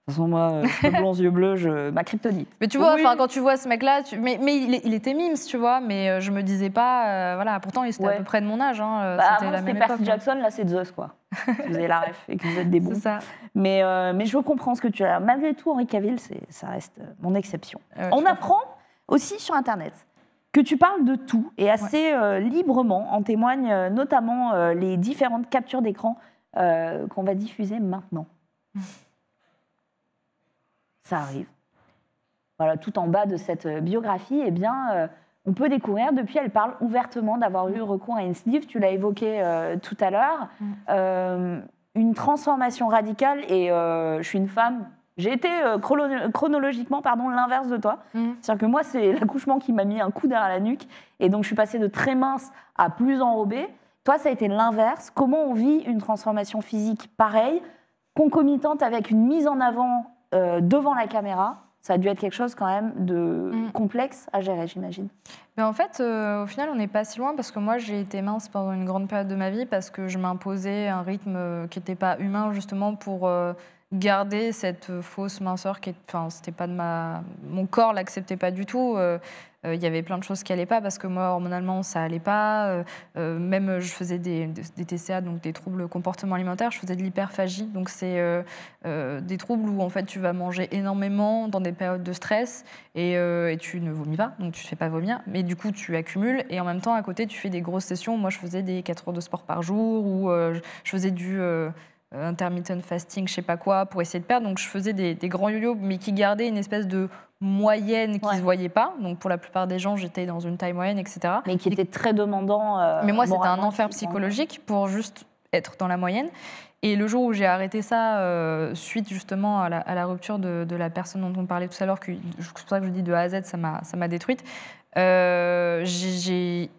De toute façon, moi, cheveux blonds, yeux bleus, ma kryptonite. Mais tu vois, Oui. quand tu vois ce mec-là, mais il était mimes, tu vois, mais je me disais pas, voilà, pourtant il était à peu près de mon âge, hein, c'était Avant, la c'était même Percy époque. Jackson, là, c'est Zeus, quoi. Si vous avez la ref et que vous êtes des bons. C'est ça. Mais je comprends ce que tu as. Malgré tout, Henri Cavill, ça reste mon exception. Ouais, On je apprend aussi sur Internet que tu parles de tout et assez librement. En témoignent notamment les différentes captures d'écran qu'on va diffuser maintenant. Ça arrive. Voilà, tout en bas de cette biographie, eh bien, on peut découvrir, depuis, elle parle ouvertement d'avoir eu recours à une sleeve, tu l'as évoqué tout à l'heure, une transformation radicale, et je suis une femme, j'ai été chronologiquement l'inverse de toi, c'est-à-dire que moi, c'est l'accouchement qui m'a mis un coup derrière la nuque, et donc je suis passée de très mince à plus enrobée. Toi, ça a été l'inverse. Comment on vit une transformation physique pareille, concomitante avec une mise en avant devant la caméra? Ça a dû être quelque chose quand même de complexe à gérer, j'imagine. Mais en fait, au final, on n'est pas si loin parce que moi, j'ai été mince pendant une grande période de ma vie parce que je m'imposais un rythme qui n'était pas humain, justement pour garder cette fausse minceur qui c'était pas de mon corps l'acceptait pas du tout. Il y avait plein de choses qui allaient pas parce que moi, hormonalement, ça allait pas. Même, je faisais des TCA, donc des troubles comportement alimentaires. Je faisais de l'hyperphagie, donc c'est des troubles où en fait tu vas manger énormément dans des périodes de stress et tu ne vomis pas, donc tu ne fais pas vomir, mais du coup tu accumules et en même temps à côté tu fais des grosses sessions. Moi, je faisais des 4 heures de sport par jour ou je faisais du intermittent fasting, je sais pas quoi, pour essayer de perdre. Donc je faisais des grands yo-yo, mais qui gardaient une espèce de moyenne qui se voyait pas. Donc pour la plupart des gens, j'étais dans une taille moyenne, etc. Mais qui était très demandant. Mais moi, c'était un enfer psychologique pour juste être dans la moyenne. Et le jour où j'ai arrêté ça, suite justement à la rupture de la personne dont on parlait tout à l'heure, c'est pour ça que je dis de A à Z, ça m'a détruite, j'ai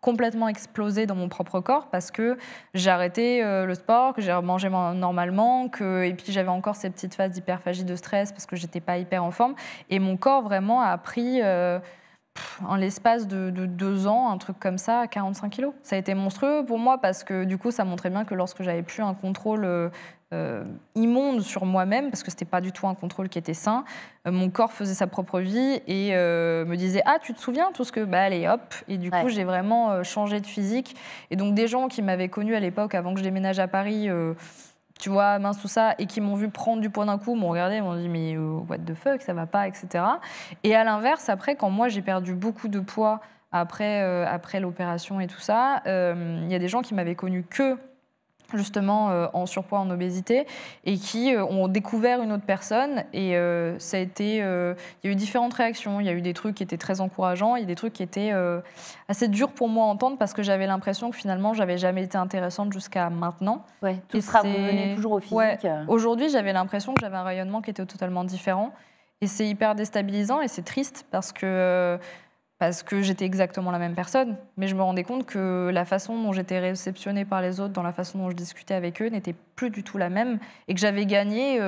complètement explosé dans mon propre corps parce que j'ai arrêté le sport, que j'ai mangé normalement, et puis j'avais encore ces petites phases d'hyperphagie, de stress parce que j'étais pas hyper en forme. Et mon corps vraiment a pris, en l'espace de 2 ans, un truc comme ça, 45 kilos. Ça a été monstrueux pour moi parce que du coup, ça montrait bien que lorsque j'avais plus un contrôle immonde sur moi-même, parce que c'était pas du tout un contrôle qui était sain, mon corps faisait sa propre vie et me disait « Ah, tu te souviens tout ce que… » Bah allez, hop. Et du coup, j'ai vraiment changé de physique. Et donc, des gens qui m'avaient connue à l'époque, avant que je déménage à Paris, tu vois, mince, tout ça, et qui m'ont vu prendre du poids d'un coup, m'ont regardé, m'ont dit « Mais what the fuck, ça va pas, etc. » Et à l'inverse, après, quand moi, j'ai perdu beaucoup de poids après l'opération et tout ça, il y a des gens qui m'avaient connue que justement en surpoids, en obésité, et qui ont découvert une autre personne. Et ça a été, il y a eu différentes réactions. Il y a eu des trucs qui étaient très encourageants, il y a des trucs qui étaient assez durs pour moi à entendre parce que j'avais l'impression que finalement, j'avais jamais été intéressante jusqu'à maintenant. Ouais, tout sera revenu toujours au physique. Ouais. Aujourd'hui, j'avais l'impression que j'avais un rayonnement qui était totalement différent. Et c'est hyper déstabilisant et c'est triste parce que j'étais exactement la même personne, mais je me rendais compte que la façon dont j'étais réceptionnée par les autres, dans la façon dont je discutais avec eux, n'était plus du tout la même, et que j'avais gagné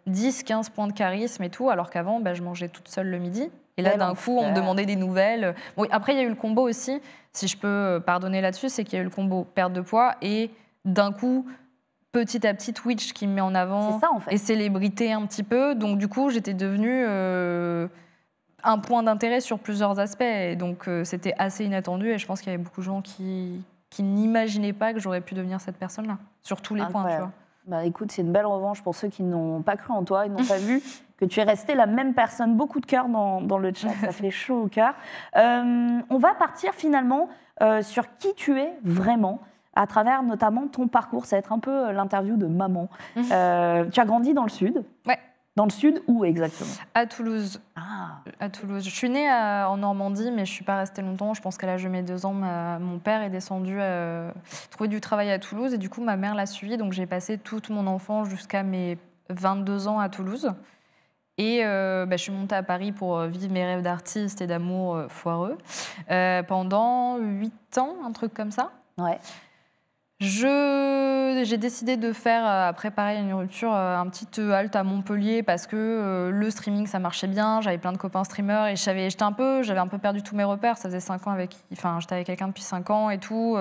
10-15 points de charisme et tout, alors qu'avant, je mangeais toute seule le midi. Et là, d'un coup, on me demandait des nouvelles. Bon, après, il y a eu le combo aussi, si je peux pardonner là-dessus, c'est qu'il y a eu le combo perte de poids, et d'un coup, petit à petit, Twitch qui me met en avant, ça, en fait. et célébrité un petit peu. Donc, du coup, j'étais devenue un point d'intérêt sur plusieurs aspects. Et donc, c'était assez inattendu. Et je pense qu'il y avait beaucoup de gens qui n'imaginaient pas que j'aurais pu devenir cette personne-là, sur tous les points, tu vois. Bah, écoute, c'est une belle revanche pour ceux qui n'ont pas cru en toi, ils n'ont pas vu que tu es restée la même personne. Beaucoup de cœur dans le chat, ça fait chaud au cœur. On va partir finalement sur qui tu es vraiment, à travers notamment ton parcours. Ça va être un peu l'interview de maman. Tu as grandi dans le Sud. Ouais. Dans le Sud, où exactement? À Toulouse. Ah. À Toulouse. Je suis née en Normandie, mais je ne suis pas restée longtemps. Je pense qu'à l'âge de mes 2 ans, mon père est descendu trouver du travail à Toulouse. Et du coup, ma mère l'a suivi. Donc, j'ai passé toute mon enfance jusqu'à mes 22 ans à Toulouse. Et je suis montée à Paris pour vivre mes rêves d'artiste et d'amour foireux pendant 8 ans, un truc comme ça. Ouais. J'ai décidé de faire, après pareil, une rupture, un petit halte à Montpellier parce que le streaming, ça marchait bien. J'avais plein de copains streamers et j'avais un peu perdu tous mes repères. Ça faisait 5 ans j'étais avec quelqu'un depuis 5 ans et tout.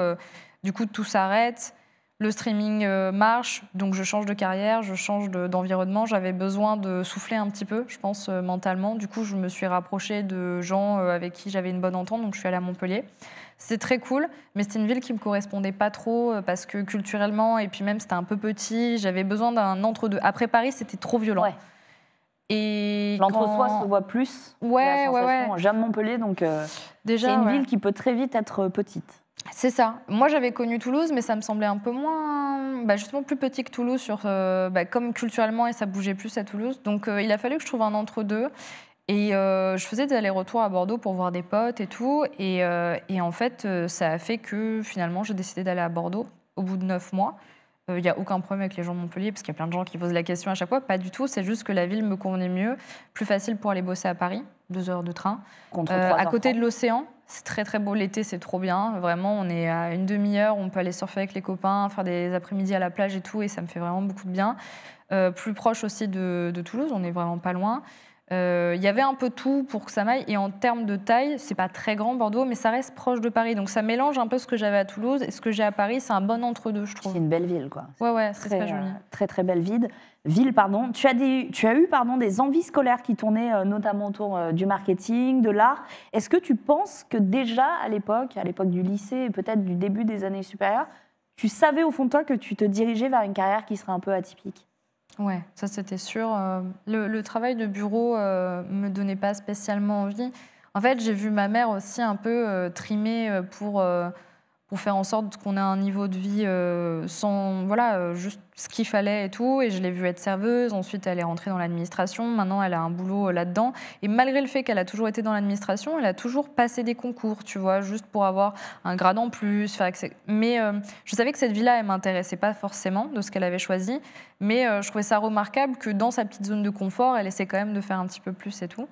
Du coup, tout s'arrête. Le streaming marche, donc je change de carrière, je change d'environnement. J'avais besoin de souffler un petit peu, je pense, mentalement. Du coup, je me suis rapprochée de gens avec qui j'avais une bonne entente, donc je suis allée à Montpellier. C'était très cool, mais c'était une ville qui me correspondait pas trop parce que culturellement, et puis même c'était un peu petit, j'avais besoin d'un entre-deux. Après Paris, c'était trop violent. Ouais. Et L'entre-soi quand- se voit plus. Ouais, j'ai la ouais, sensation. ouais. Je viens de Montpellier, donc Déjà, c'est une ouais. ville qui peut très vite être petite. C'est ça. Moi, j'avais connu Toulouse, mais ça me semblait un peu moins, justement plus petit que Toulouse, comme culturellement, et ça bougeait plus à Toulouse. Donc, il a fallu que je trouve un entre-deux. Et je faisais des allers-retours à Bordeaux pour voir des potes et tout. Et en fait, ça a fait que finalement, j'ai décidé d'aller à Bordeaux au bout de 9 mois. Il n'y a aucun problème avec les gens de Montpellier, parce qu'il y a plein de gens qui posent la question à chaque fois. Pas du tout, c'est juste que la ville me convenait mieux. Plus facile pour aller bosser à Paris, 2 heures de train. Contre À côté 3h30. de l'océan, c'est très très beau l'été, c'est trop bien. Vraiment, on est à une demi-heure, on peut aller surfer avec les copains, faire des après-midi à la plage et tout, et ça me fait vraiment beaucoup de bien. Plus proche aussi de Toulouse, on n'est vraiment pas loin. Il y avait un peu tout pour que ça m'aille. Et en termes de taille, c'est pas très grand Bordeaux, mais ça reste proche de Paris. Donc ça mélange un peu ce que j'avais à Toulouse et ce que j'ai à Paris. C'est un bon entre-deux, je trouve. C'est une belle ville, quoi. Ouais, c'est très joli. Très, très belle ville. Tu as eu des envies scolaires qui tournaient notamment autour du marketing, de l'art. Est-ce que tu penses que déjà, à l'époque du lycée et peut-être du début des années supérieures, tu savais au fond de toi que tu te dirigeais vers une carrière qui serait un peu atypique? Ouais, ça c'était sûr. Le travail de bureau me donnait pas spécialement envie. En fait, j'ai vu ma mère aussi un peu trimer pour faire en sorte qu'on ait un niveau de vie juste ce qu'il fallait et tout. Et je l'ai vue être serveuse. Ensuite, elle est rentrée dans l'administration. Maintenant, elle a un boulot là-dedans. Et malgré le fait qu'elle a toujours été dans l'administration, elle a toujours passé des concours, tu vois, juste pour avoir un grade en plus. Mais je savais que cette vie-là, elle m'intéressait pas forcément de ce qu'elle avait choisi. Mais je trouvais ça remarquable que dans sa petite zone de confort, elle essaie quand même de faire un petit peu plus et tout.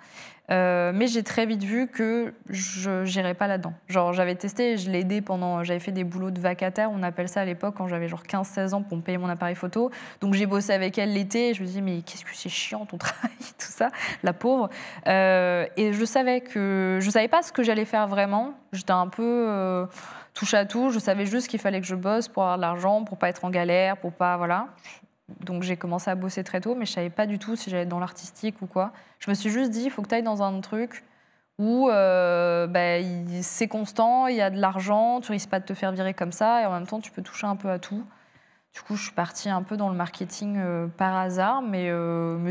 Mais j'ai très vite vu que je n'irais pas là-dedans. Genre, j'avais testé, je l'ai aidé j'avais fait des boulots de vacataire, on appelle ça à l'époque, quand j'avais genre 15-16 ans pour me payer mon appareil photo. Donc j'ai bossé avec elle l'été et je me disais, mais qu'est-ce que c'est chiant ton travail, tout ça, la pauvre. Et je savais pas ce que j'allais faire vraiment. J'étais un peu touche à tout. Je savais juste qu'il fallait que je bosse pour avoir de l'argent, pour pas être en galère, pour pas, voilà. Donc j'ai commencé à bosser très tôt, mais je savais pas du tout si j'allais être dans l'artistique ou quoi. Je me suis juste dit, il faut que tu ailles dans un truc où c'est constant, il y a de l'argent, tu risques pas de te faire virer comme ça, et en même temps, tu peux toucher un peu à tout. Du coup, je suis partie un peu dans le marketing par hasard, mais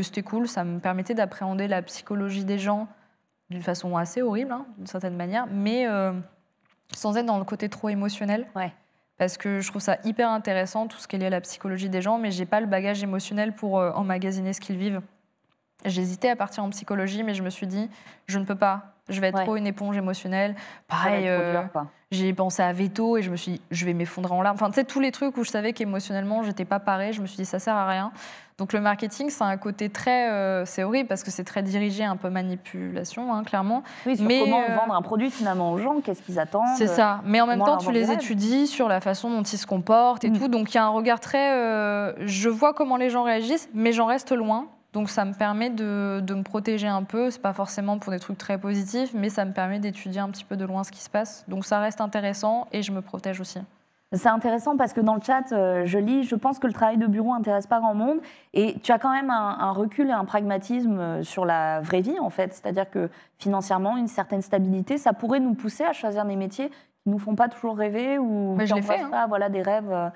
c'était cool. Ça me permettait d'appréhender la psychologie des gens d'une façon assez horrible, hein, d'une certaine manière, mais sans être dans le côté trop émotionnel. Ouais. Parce que je trouve ça hyper intéressant, tout ce qui est lié à la psychologie des gens, mais j'ai pas le bagage émotionnel pour emmagasiner ce qu'ils vivent. J'hésitais à partir en psychologie, mais je me suis dit, je ne peux pas. Je vais être trop une éponge émotionnelle. Pareil, Ça va être trop dur, quoi. j'ai pensé à Veto et je me suis dit, je vais m'effondrer en larmes. Enfin, tu sais, tous les trucs où je savais qu'émotionnellement, j'étais pas parée, je me suis dit, ça sert à rien. Donc le marketing, c'est un côté très... c'est horrible parce que c'est très dirigé, un peu manipulation, hein, clairement. Oui, sur Mais, comment vendre un produit finalement aux gens, qu'est-ce qu'ils attendent. C'est ça. Mais en même comment temps, leur tu vendre les du rêve. étudies sur la façon dont ils se comportent et tout. Donc il y a un regard très... je vois comment les gens réagissent, mais j'en reste loin. Donc ça me permet de me protéger un peu. C'est pas forcément pour des trucs très positifs, mais ça me permet d'étudier un petit peu de loin ce qui se passe. Donc ça reste intéressant et je me protège aussi. C'est intéressant parce que dans le chat, je lis, je pense que le travail de bureau n'intéresse pas grand monde. Et tu as quand même un recul et un pragmatisme sur la vraie vie, en fait. C'est-à-dire que financièrement, une certaine stabilité, ça pourrait nous pousser à choisir des métiers qui ne nous font pas toujours rêver ou Mais qui je l'ai fait, n'embrassent pas des rêves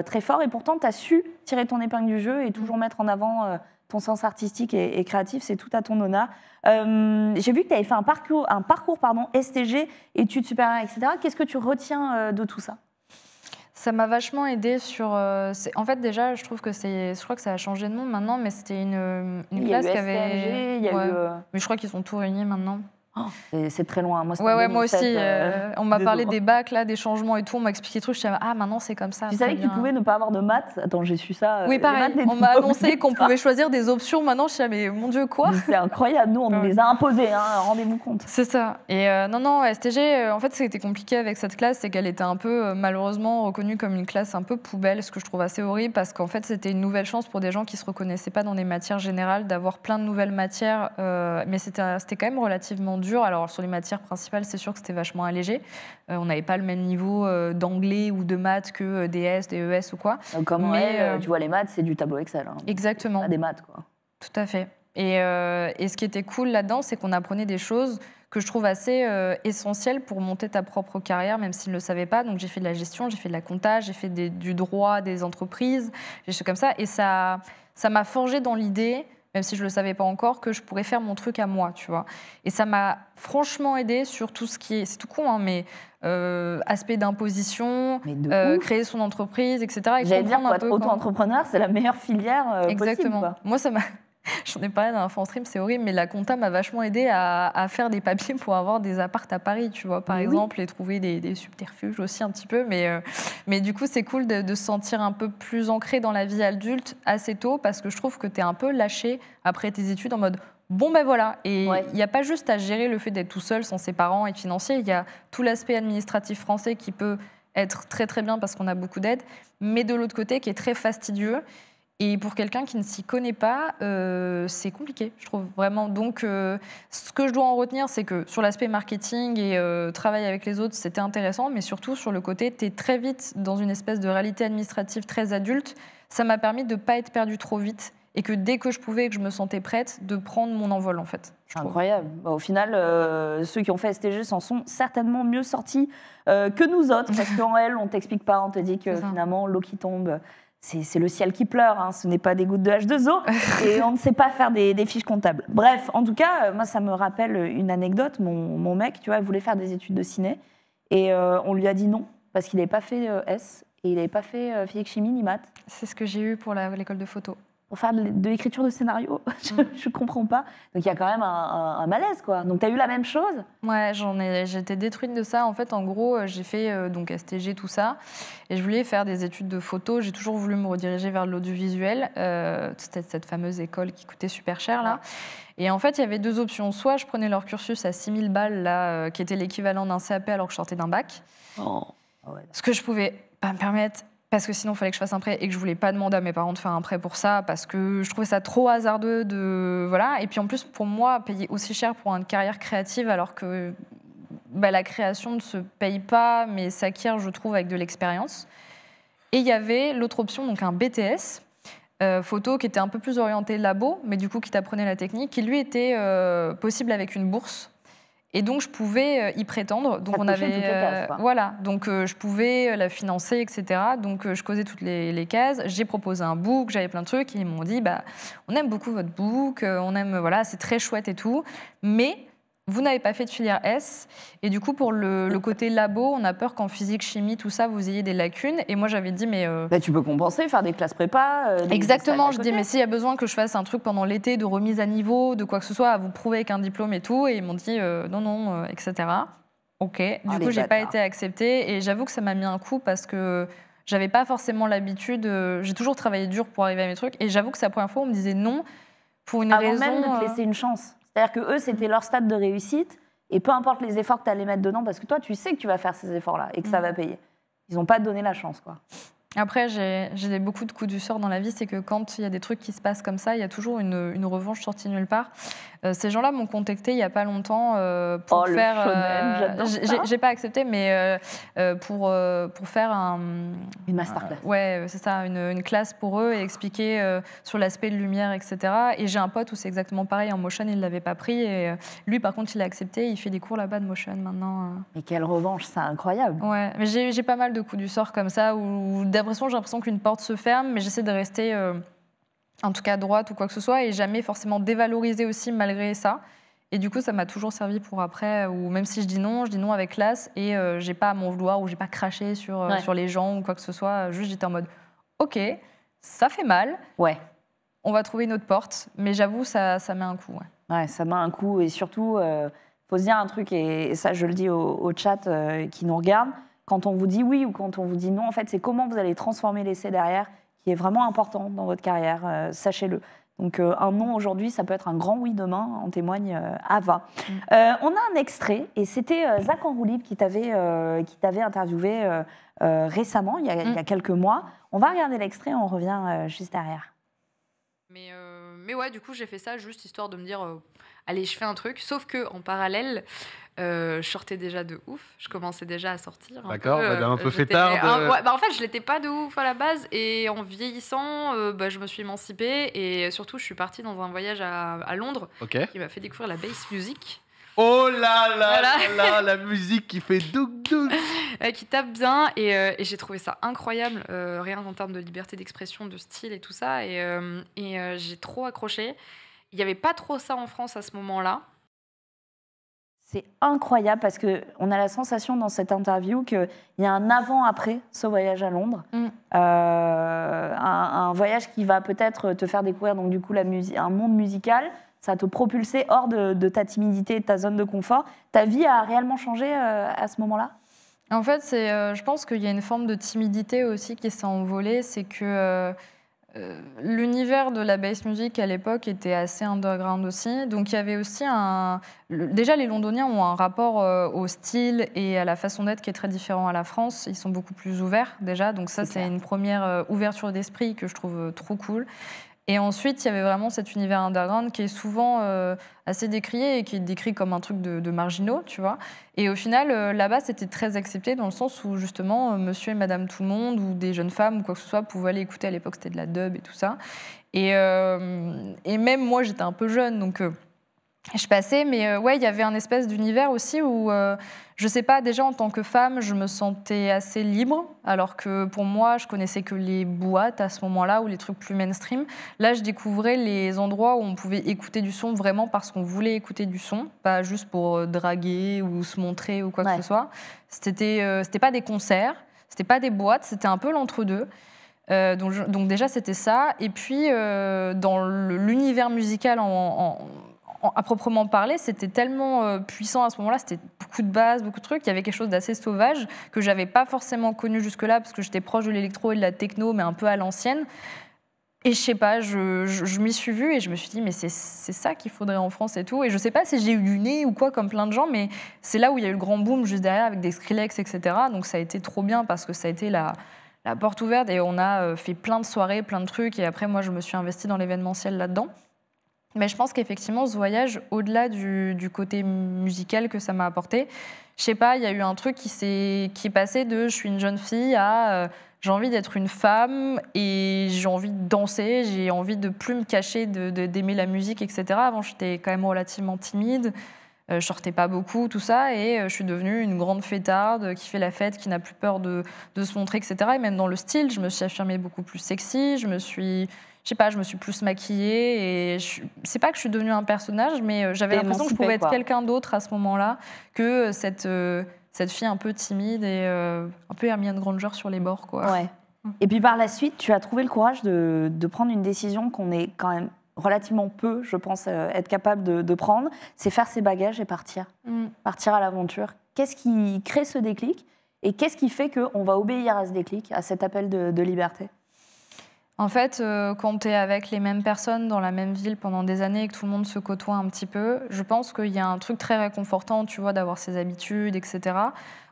très forts. Et pourtant, tu as su tirer ton épingle du jeu et toujours mettre en avant ton sens artistique et créatif. C'est tout à ton honneur. J'ai vu que tu avais fait un parcours STG, études supérieures, etc. Qu'est-ce que tu retiens de tout ça ? Ça m'a vachement aidée sur... en fait, déjà, je trouve que je crois que ça a changé de nom maintenant, mais c'était une classe qui avait... STMG, il y a eu... Mais je crois qu'ils sont tous réunis maintenant. C'est très loin. Moi, Moi aussi. On m'a parlé des bacs, là, des changements et tout. On m'a expliqué des trucs. Je disais, maintenant, c'est comme ça. Tu savais que tu pouvais ne pas avoir de maths? Attends, j'ai su ça. Oui, pareil. On m'a annoncé qu'on pouvait choisir des options. Maintenant, je disais, mais mon Dieu, quoi? C'est incroyable. Nous, on nous les a imposées. Hein, rendez-vous compte. C'est ça. Et non, STG, en fait, ce qui était compliqué avec cette classe, c'est qu'elle était un peu, malheureusement, reconnue comme une classe un peu poubelle, ce que je trouve assez horrible, parce qu'en fait, c'était une nouvelle chance pour des gens qui ne se reconnaissaient pas dans des matières générales, d'avoir plein de nouvelles matières. Mais c'était quand même relativement dur. Alors sur les matières principales, c'est sûr que c'était vachement allégé. On n'avait pas le même niveau d'anglais ou de maths que DS, DES ou quoi. Donc, comme tu vois, les maths, c'est du tableau Excel. Hein. Exactement. Pas des maths, quoi. Tout à fait. Et ce qui était cool là-dedans, c'est qu'on apprenait des choses que je trouve assez essentielles pour monter ta propre carrière, même s'ils ne le savaient pas. Donc j'ai fait de la gestion, j'ai fait de la compta, j'ai fait du droit des entreprises, des choses comme ça. Et ça m'a forgé dans l'idée, même si je ne le savais pas encore, que je pourrais faire mon truc à moi, tu vois. Et ça m'a franchement aidé sur tout ce qui est, c'est tout con, hein, mais aspect d'imposition, créer son entreprise, etc. J'allais dire, pour être auto-entrepreneur, c'est la meilleure filière Exactement. possible. Quoi. Moi, ça m'a... J'en ai parlé dans un stream, c'est horrible, mais la compta m'a vachement aidé à faire des papiers pour avoir des apparts à Paris, tu vois, par exemple, et trouver des subterfuges aussi un petit peu. Mais du coup, c'est cool de se sentir un peu plus ancré dans la vie adulte assez tôt, parce que je trouve que tu es un peu lâché après tes études en mode bon, ben voilà. Et il n'y a pas juste à gérer le fait d'être tout seul sans ses parents et financier, il y a tout l'aspect administratif français qui peut être très très bien parce qu'on a beaucoup d'aide, mais de l'autre côté qui est très fastidieux. Et pour quelqu'un qui ne s'y connaît pas, c'est compliqué, je trouve vraiment. Donc, ce que je dois en retenir, c'est que sur l'aspect marketing et travail avec les autres, c'était intéressant, mais surtout sur le côté, tu es très vite dans une espèce de réalité administrative très adulte. Ça m'a permis de ne pas être perdue trop vite et que dès que je pouvais et que je me sentais prête, de prendre mon envol, en fait. Incroyable. Bah, au final, ceux qui ont fait STG s'en sont certainement mieux sortis que nous autres, parce qu'en elle, on ne t'explique pas, on te dit que finalement, l'eau qui tombe... C'est le ciel qui pleure, hein, ce n'est pas des gouttes de H2O, et on ne sait pas faire des fiches comptables. Bref, en tout cas, moi, ça me rappelle une anecdote. Mon mec, tu vois, voulait faire des études de ciné, et on lui a dit non, parce qu'il n'avait pas fait S, et il n'avait pas fait physique-chimie ni maths. C'est ce que j'ai eu pour l'école de photo. Pour faire de l'écriture de scénario, je ne comprends pas. Donc, il y a quand même un malaise, quoi. Donc, tu as eu la même chose ? Ouais, j'étais détruite de ça. En fait, en gros, j'ai fait donc STG, tout ça. Et je voulais faire des études de photo. J'ai toujours voulu me rediriger vers l'audiovisuel. C'était cette fameuse école qui coûtait super cher, là. Et en fait, il y avait deux options. Soit je prenais leur cursus à 6 000 balles, là, qui était l'équivalent d'un CAP alors que je sortais d'un bac. Ce que je pouvais pas me permettre. Parce que sinon, il fallait que je fasse un prêt et que je voulais pas demander à mes parents de faire un prêt pour ça parce que je trouvais ça trop hasardeux voilà. Et puis en plus, pour moi, payer aussi cher pour une carrière créative alors que la création ne se paye pas, mais s'acquiert, je trouve, avec de l'expérience. Et il y avait l'autre option, donc un BTS photo qui était un peu plus orienté labo, mais du coup qui t'apprenait la technique, qui lui était possible avec une bourse. Et donc, je pouvais y prétendre. Donc, on avait, voilà. Donc, je pouvais la financer, etc. Donc, je causais toutes les cases. J'ai proposé un book, j'avais plein de trucs. Et ils m'ont dit, on aime beaucoup votre book, on aime, voilà, c'est très chouette et tout. Mais vous n'avez pas fait de filière S. Et du coup, pour le côté labo, on a peur qu'en physique, chimie, tout ça, vous ayez des lacunes. Et moi, j'avais dit, mais... tu peux compenser, faire des classes prépa. Exactement. Je dis, mais s'il y a besoin que je fasse un truc pendant l'été de remise à niveau, de quoi que ce soit, à vous prouver avec un diplôme et tout. Et ils m'ont dit, non, etc. OK. Du coup, j'ai pas été acceptée. Et j'avoue que ça m'a mis un coup parce que j'avais pas forcément l'habitude. J'ai toujours travaillé dur pour arriver à mes trucs. Et j'avoue que c'est la première fois où on me disait non pour une raison... Avant même de te laisser une chance. C'est-à-dire que eux, c'était leur stade de réussite, et peu importe les efforts que tu allais mettre dedans, parce que toi, tu sais que tu vas faire ces efforts-là et que ça va payer. Ils n'ont pas donné la chance, quoi. Après, j'ai beaucoup de coups du sort dans la vie, c'est que quand il y a des trucs qui se passent comme ça, il y a toujours une revanche sortie nulle part. Ces gens-là m'ont contacté il n'y a pas longtemps pour faire... j'ai pas accepté, mais pour faire une masterclass. Ouais, c'est ça, une classe pour eux et expliquer sur l'aspect de lumière, etc. Et j'ai un pote où c'est exactement pareil, en motion, il ne l'avait pas pris. Et lui, par contre, il a accepté, il fait des cours là-bas de motion maintenant. Mais quelle revanche, c'est incroyable. Ouais, mais j'ai pas mal de coups du sort comme ça, où j'ai l'impression qu'une porte se ferme, mais j'essaie de rester en tout cas droite ou quoi que ce soit et jamais forcément dévaloriser aussi malgré ça. Et du coup, ça m'a toujours servi pour après, ou même si je dis non avec classe et j'ai pas à m'en vouloir ou j'ai pas craché sur les gens ou quoi que ce soit. Juste, j'étais en mode, OK, ça fait mal. Ouais. On va trouver une autre porte, mais j'avoue, ça met un coup. Ouais, ça met un coup et surtout, faut se dire un truc et ça, je le dis au chat qui nous regarde. Quand on vous dit oui ou quand on vous dit non, en fait, c'est comment vous allez transformer l'essai derrière qui est vraiment important dans votre carrière, sachez-le. Donc, un non aujourd'hui, ça peut être un grand oui demain, en témoigne Ava. On a un extrait, et c'était Zach Enroulib qui t'avait interviewé récemment, il y a quelques mois. On va regarder l'extrait, on revient juste derrière. Mais ouais, du coup, j'ai fait ça juste histoire de me dire, allez, je fais un truc. Sauf que en parallèle, je sortais déjà de ouf. Je commençais déjà à sortir. D'accord, madame un peu j'étais- fêtarde. ouais, bah, en fait, je l'étais pas de ouf à la base. Et en vieillissant, bah, je me suis émancipée. Et surtout, je suis partie dans un voyage à Londres Ok. qui m'a fait découvrir la bass music. Oh là là Voilà. là là, la musique qui fait douk douk. Qui tape bien et j'ai trouvé ça incroyable, rien qu'en termes de liberté d'expression, de style et tout ça. Et j'ai trop accroché. Il n'y avait pas trop ça en France à ce moment-là. C'est incroyable parce qu'on a la sensation dans cette interview qu'il y a un avant-après ce voyage à Londres. Un voyage qui va peut-être te faire découvrir donc, du coup, un monde musical. Ça va te propulser hors de ta timidité et de ta zone de confort. Ta vie a réellement changé à ce moment-là ? En fait, je pense qu'il y a une forme de timidité aussi qui s'est envolée. C'est que l'univers de la bass music à l'époque était assez underground aussi. Donc il y avait aussi déjà, les Londoniens ont un rapport au style et à la façon d'être qui est très différent à la France. Ils sont beaucoup plus ouverts déjà. Donc ça, c'est une première ouverture d'esprit que je trouve trop cool. Et ensuite, il y avait vraiment cet univers underground qui est souvent assez décrié et qui est décrit comme un truc de marginaux, tu vois. Et au final, là-bas, c'était très accepté dans le sens où, justement, monsieur et madame tout le monde ou des jeunes femmes ou quoi que ce soit pouvaient aller écouter. À l'époque, c'était de la dub et tout ça. Et même moi, j'étais un peu jeune, donc je passais. Mais ouais, il y avait un espèce d'univers aussi où, je sais pas, déjà en tant que femme, je me sentais assez libre, alors que pour moi, je connaissais que les boîtes à ce moment-là ou les trucs plus mainstream. Là, je découvrais les endroits où on pouvait écouter du son vraiment parce qu'on voulait écouter du son, pas juste pour draguer ou se montrer ou quoi que ce soit. C'était pas des concerts, c'était pas des boîtes, c'était un peu l'entre-deux. Donc déjà, c'était ça. Et puis, dans l'univers musical à proprement parler, c'était tellement puissant à ce moment-là, c'était beaucoup de basses, beaucoup de trucs, il y avait quelque chose d'assez sauvage que j'avais pas forcément connu jusque-là parce que j'étais proche de l'électro et de la techno, mais un peu à l'ancienne. Et je sais pas, je m'y suis vue et je me suis dit, mais c'est ça qu'il faudrait en France et tout. Et je sais pas si j'ai eu du nez ou quoi, comme plein de gens, mais c'est là où il y a eu le grand boom juste derrière avec des Skrillex, etc. Donc ça a été trop bien parce que ça a été la porte ouverte et on a fait plein de soirées, plein de trucs. Et après, moi, je me suis investie dans l'événementiel là-dedans. Mais je pense qu'effectivement, ce voyage, au-delà du côté musical que ça m'a apporté, je sais pas, il y a eu un truc qui est passé de je suis une jeune fille à j'ai envie d'être une femme et j'ai envie de danser, j'ai envie de plus me cacher, d'aimer la musique, etc. Avant, j'étais quand même relativement timide, je sortais pas beaucoup, tout ça, et je suis devenue une grande fêtarde qui fait la fête, qui n'a plus peur de se montrer, etc. Et même dans le style, je me suis affirmée beaucoup plus sexy, je me suis plus maquillée et c'est pas que je suis devenue un personnage, mais j'avais l'impression que je pouvais être quelqu'un d'autre à ce moment-là que cette fille un peu timide et un peu Hermione Granger sur les bords, quoi. Ouais. Et puis par la suite, tu as trouvé le courage de prendre une décision qu'on est quand même relativement peu, je pense, être capable de prendre, c'est faire ses bagages et partir. Partir à l'aventure. Qu'est-ce qui crée ce déclic et qu'est-ce qui fait qu'on va obéir à ce déclic, à cet appel de liberté ? En fait, quand tu es avec les mêmes personnes dans la même ville pendant des années et que tout le monde se côtoie un petit peu, je pense qu'il y a un truc très réconfortant, tu vois, d'avoir ses habitudes, etc.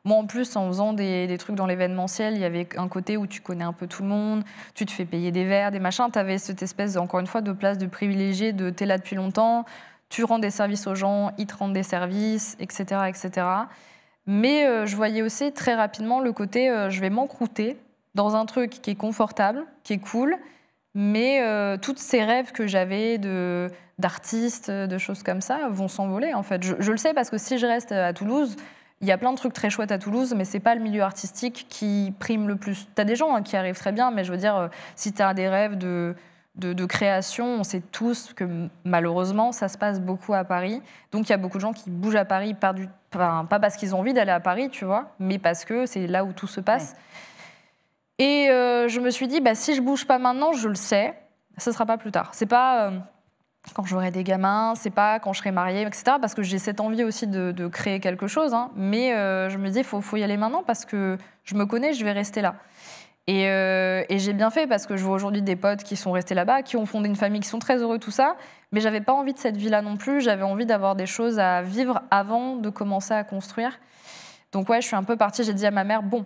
Moi, en plus, en faisant des trucs dans l'événementiel, il y avait un côté où tu connais un peu tout le monde, tu te fais payer des verres, des machins. Tu avais cette espèce, encore une fois, de place de privilégié, de t'es là depuis longtemps, tu rends des services aux gens, ils te rendent des services, etc. etc. Mais je voyais aussi très rapidement le côté je vais m'encrouter dans un truc qui est confortable, qui est cool, mais tous ces rêves que j'avais d'artistes, de choses comme ça, vont s'envoler, en fait. Je le sais parce que si je reste à Toulouse, il y a plein de trucs très chouettes à Toulouse, mais c'est pas le milieu artistique qui prime le plus. T'as des gens qui arrivent très bien, mais je veux dire, si t'as des rêves de création, on sait tous que malheureusement, ça se passe beaucoup à Paris. Donc il y a beaucoup de gens qui bougent à Paris, pas parce qu'ils ont envie d'aller à Paris, tu vois, mais parce que c'est là où tout se passe. Ouais. Et je me suis dit, bah, si je bouge pas maintenant, je le sais, ce sera pas plus tard. C'est pas quand j'aurai des gamins, c'est pas quand je serai mariée, etc. Parce que j'ai cette envie aussi de créer quelque chose. Hein, mais je me dis, faut y aller maintenant parce que je me connais, je vais rester là. Et j'ai bien fait parce que je vois aujourd'hui des potes qui sont restés là-bas, qui ont fondé une famille, qui sont très heureux, tout ça. Mais j'avais pas envie de cette vie-là non plus. J'avais envie d'avoir des choses à vivre avant de commencer à construire. Donc ouais, je suis un peu partie. J'ai dit à ma mère, bon,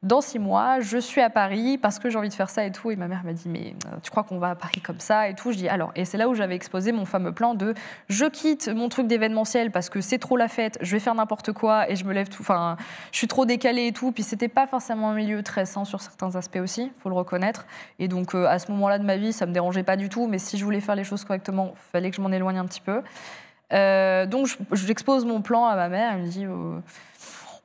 dans 6 mois, je suis à Paris parce que j'ai envie de faire ça et tout. Et ma mère m'a dit, mais tu crois qu'on va à Paris comme ça et tout? Je dis, alors, et c'est là où j'avais exposé mon fameux plan de je quitte mon truc d'événementiel parce que c'est trop la fête, je vais faire n'importe quoi et je me lève tout, enfin, je suis trop décalée et tout. Puis c'était pas forcément un milieu très sain sur certains aspects aussi, faut le reconnaître. Et donc, à ce moment-là de ma vie, ça me dérangeait pas du tout. Mais si je voulais faire les choses correctement, il fallait que je m'en éloigne un petit peu. Donc, j'expose mon plan à ma mère. Elle me dit,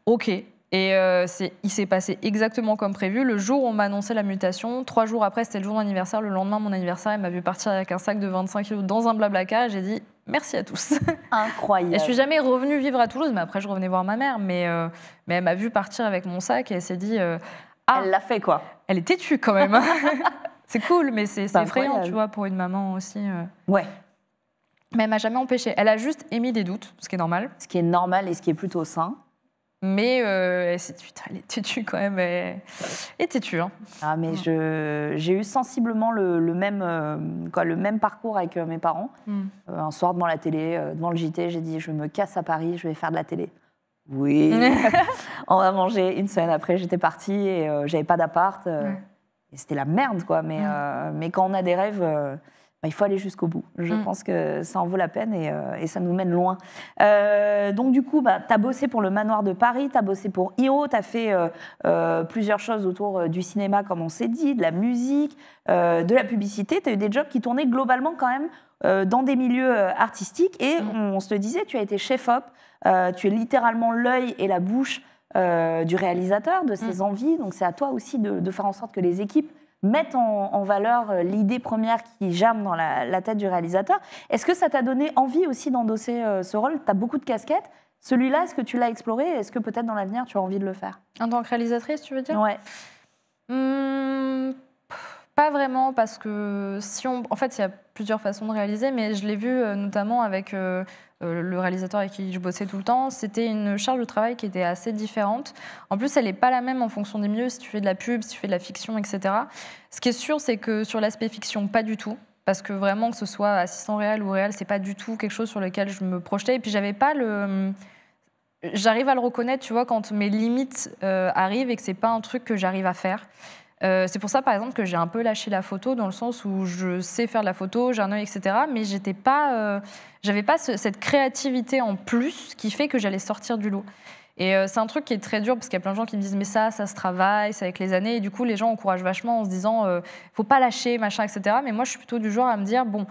OK. Et il s'est passé exactement comme prévu. Le jour où on m'a annoncé la mutation, 3 jours après, c'était le jour d'anniversaire. Le lendemain, mon anniversaire, elle m'a vu partir avec un sac de 25 kilos dans un Blablacar. Et j'ai dit merci à tous. Incroyable. Et je suis jamais revenue vivre à Toulouse, mais après, je revenais voir ma mère. Mais elle m'a vu partir avec mon sac et elle s'est dit Elle l'a fait, quoi. elle est têtue quand même. C'est cool, mais c'est effrayant, incroyable. tu vois, pour une maman aussi. Ouais. Mais elle m'a jamais empêchée. Elle a juste émis des doutes, ce qui est normal. Ce qui est normal et ce qui est plutôt sain. Mais elle est têtue quand même. Elle est têtue. Hein. Ah, mais j'ai eu sensiblement le même parcours avec mes parents. Un soir devant la télé, devant le JT, j'ai dit je me casse à Paris, je vais faire de la télé. Oui. On a mangé. Une semaine après, j'étais partie et j'avais pas d'appart. Et c'était la merde, quoi. Mais quand on a des rêves, il faut aller jusqu'au bout. Je pense que ça en vaut la peine et ça nous mène loin. Donc, du coup, tu as bossé pour le Manoir de Paris, tu as bossé pour IO, tu as fait plusieurs choses autour du cinéma, comme on s'est dit, de la musique, de la publicité. Tu as eu des jobs qui tournaient globalement quand même dans des milieux artistiques. Et on se le disait, tu as été chef-op, tu es littéralement l'œil et la bouche du réalisateur, de ses envies. Donc, c'est à toi aussi de faire en sorte que les équipes mettent en valeur l'idée première qui germe dans la tête du réalisateur. Est-ce que ça t'a donné envie aussi d'endosser ce rôle? Tu as beaucoup de casquettes. Celui-là, est-ce que tu l'as exploré? Est-ce que peut-être dans l'avenir, tu as envie de le faire? En tant que réalisatrice, tu veux dire? Ouais. Pas vraiment, parce que en fait, il y a plusieurs façons de réaliser, mais je l'ai vu notamment avec le réalisateur avec qui je bossais tout le temps. C'était une charge de travail qui était assez différente. En plus, elle n'est pas la même en fonction des milieux, si tu fais de la pub, si tu fais de la fiction, etc. Ce qui est sûr, c'est que sur l'aspect fiction, pas du tout. Parce que vraiment, que ce soit assistant réel ou réel, c'est pas du tout quelque chose sur lequel je me projetais. Et puis, j'avais pas le... J'arrive à le reconnaître, tu vois, quand mes limites arrivent et que c'est pas un truc que j'arrive à faire. C'est pour ça, par exemple, que j'ai un peu lâché la photo, dans le sens où je sais faire de la photo, j'ai un œil, etc. Mais j'avais pas cette créativité en plus qui fait que j'allais sortir du lot. Et c'est un truc qui est très dur, parce qu'il y a plein de gens qui me disent « mais ça se travaille, c'est avec les années ». Et du coup, les gens encouragent vachement en se disant « faut pas lâcher, machin, etc. » Mais moi, je suis plutôt du genre à me dire « bon,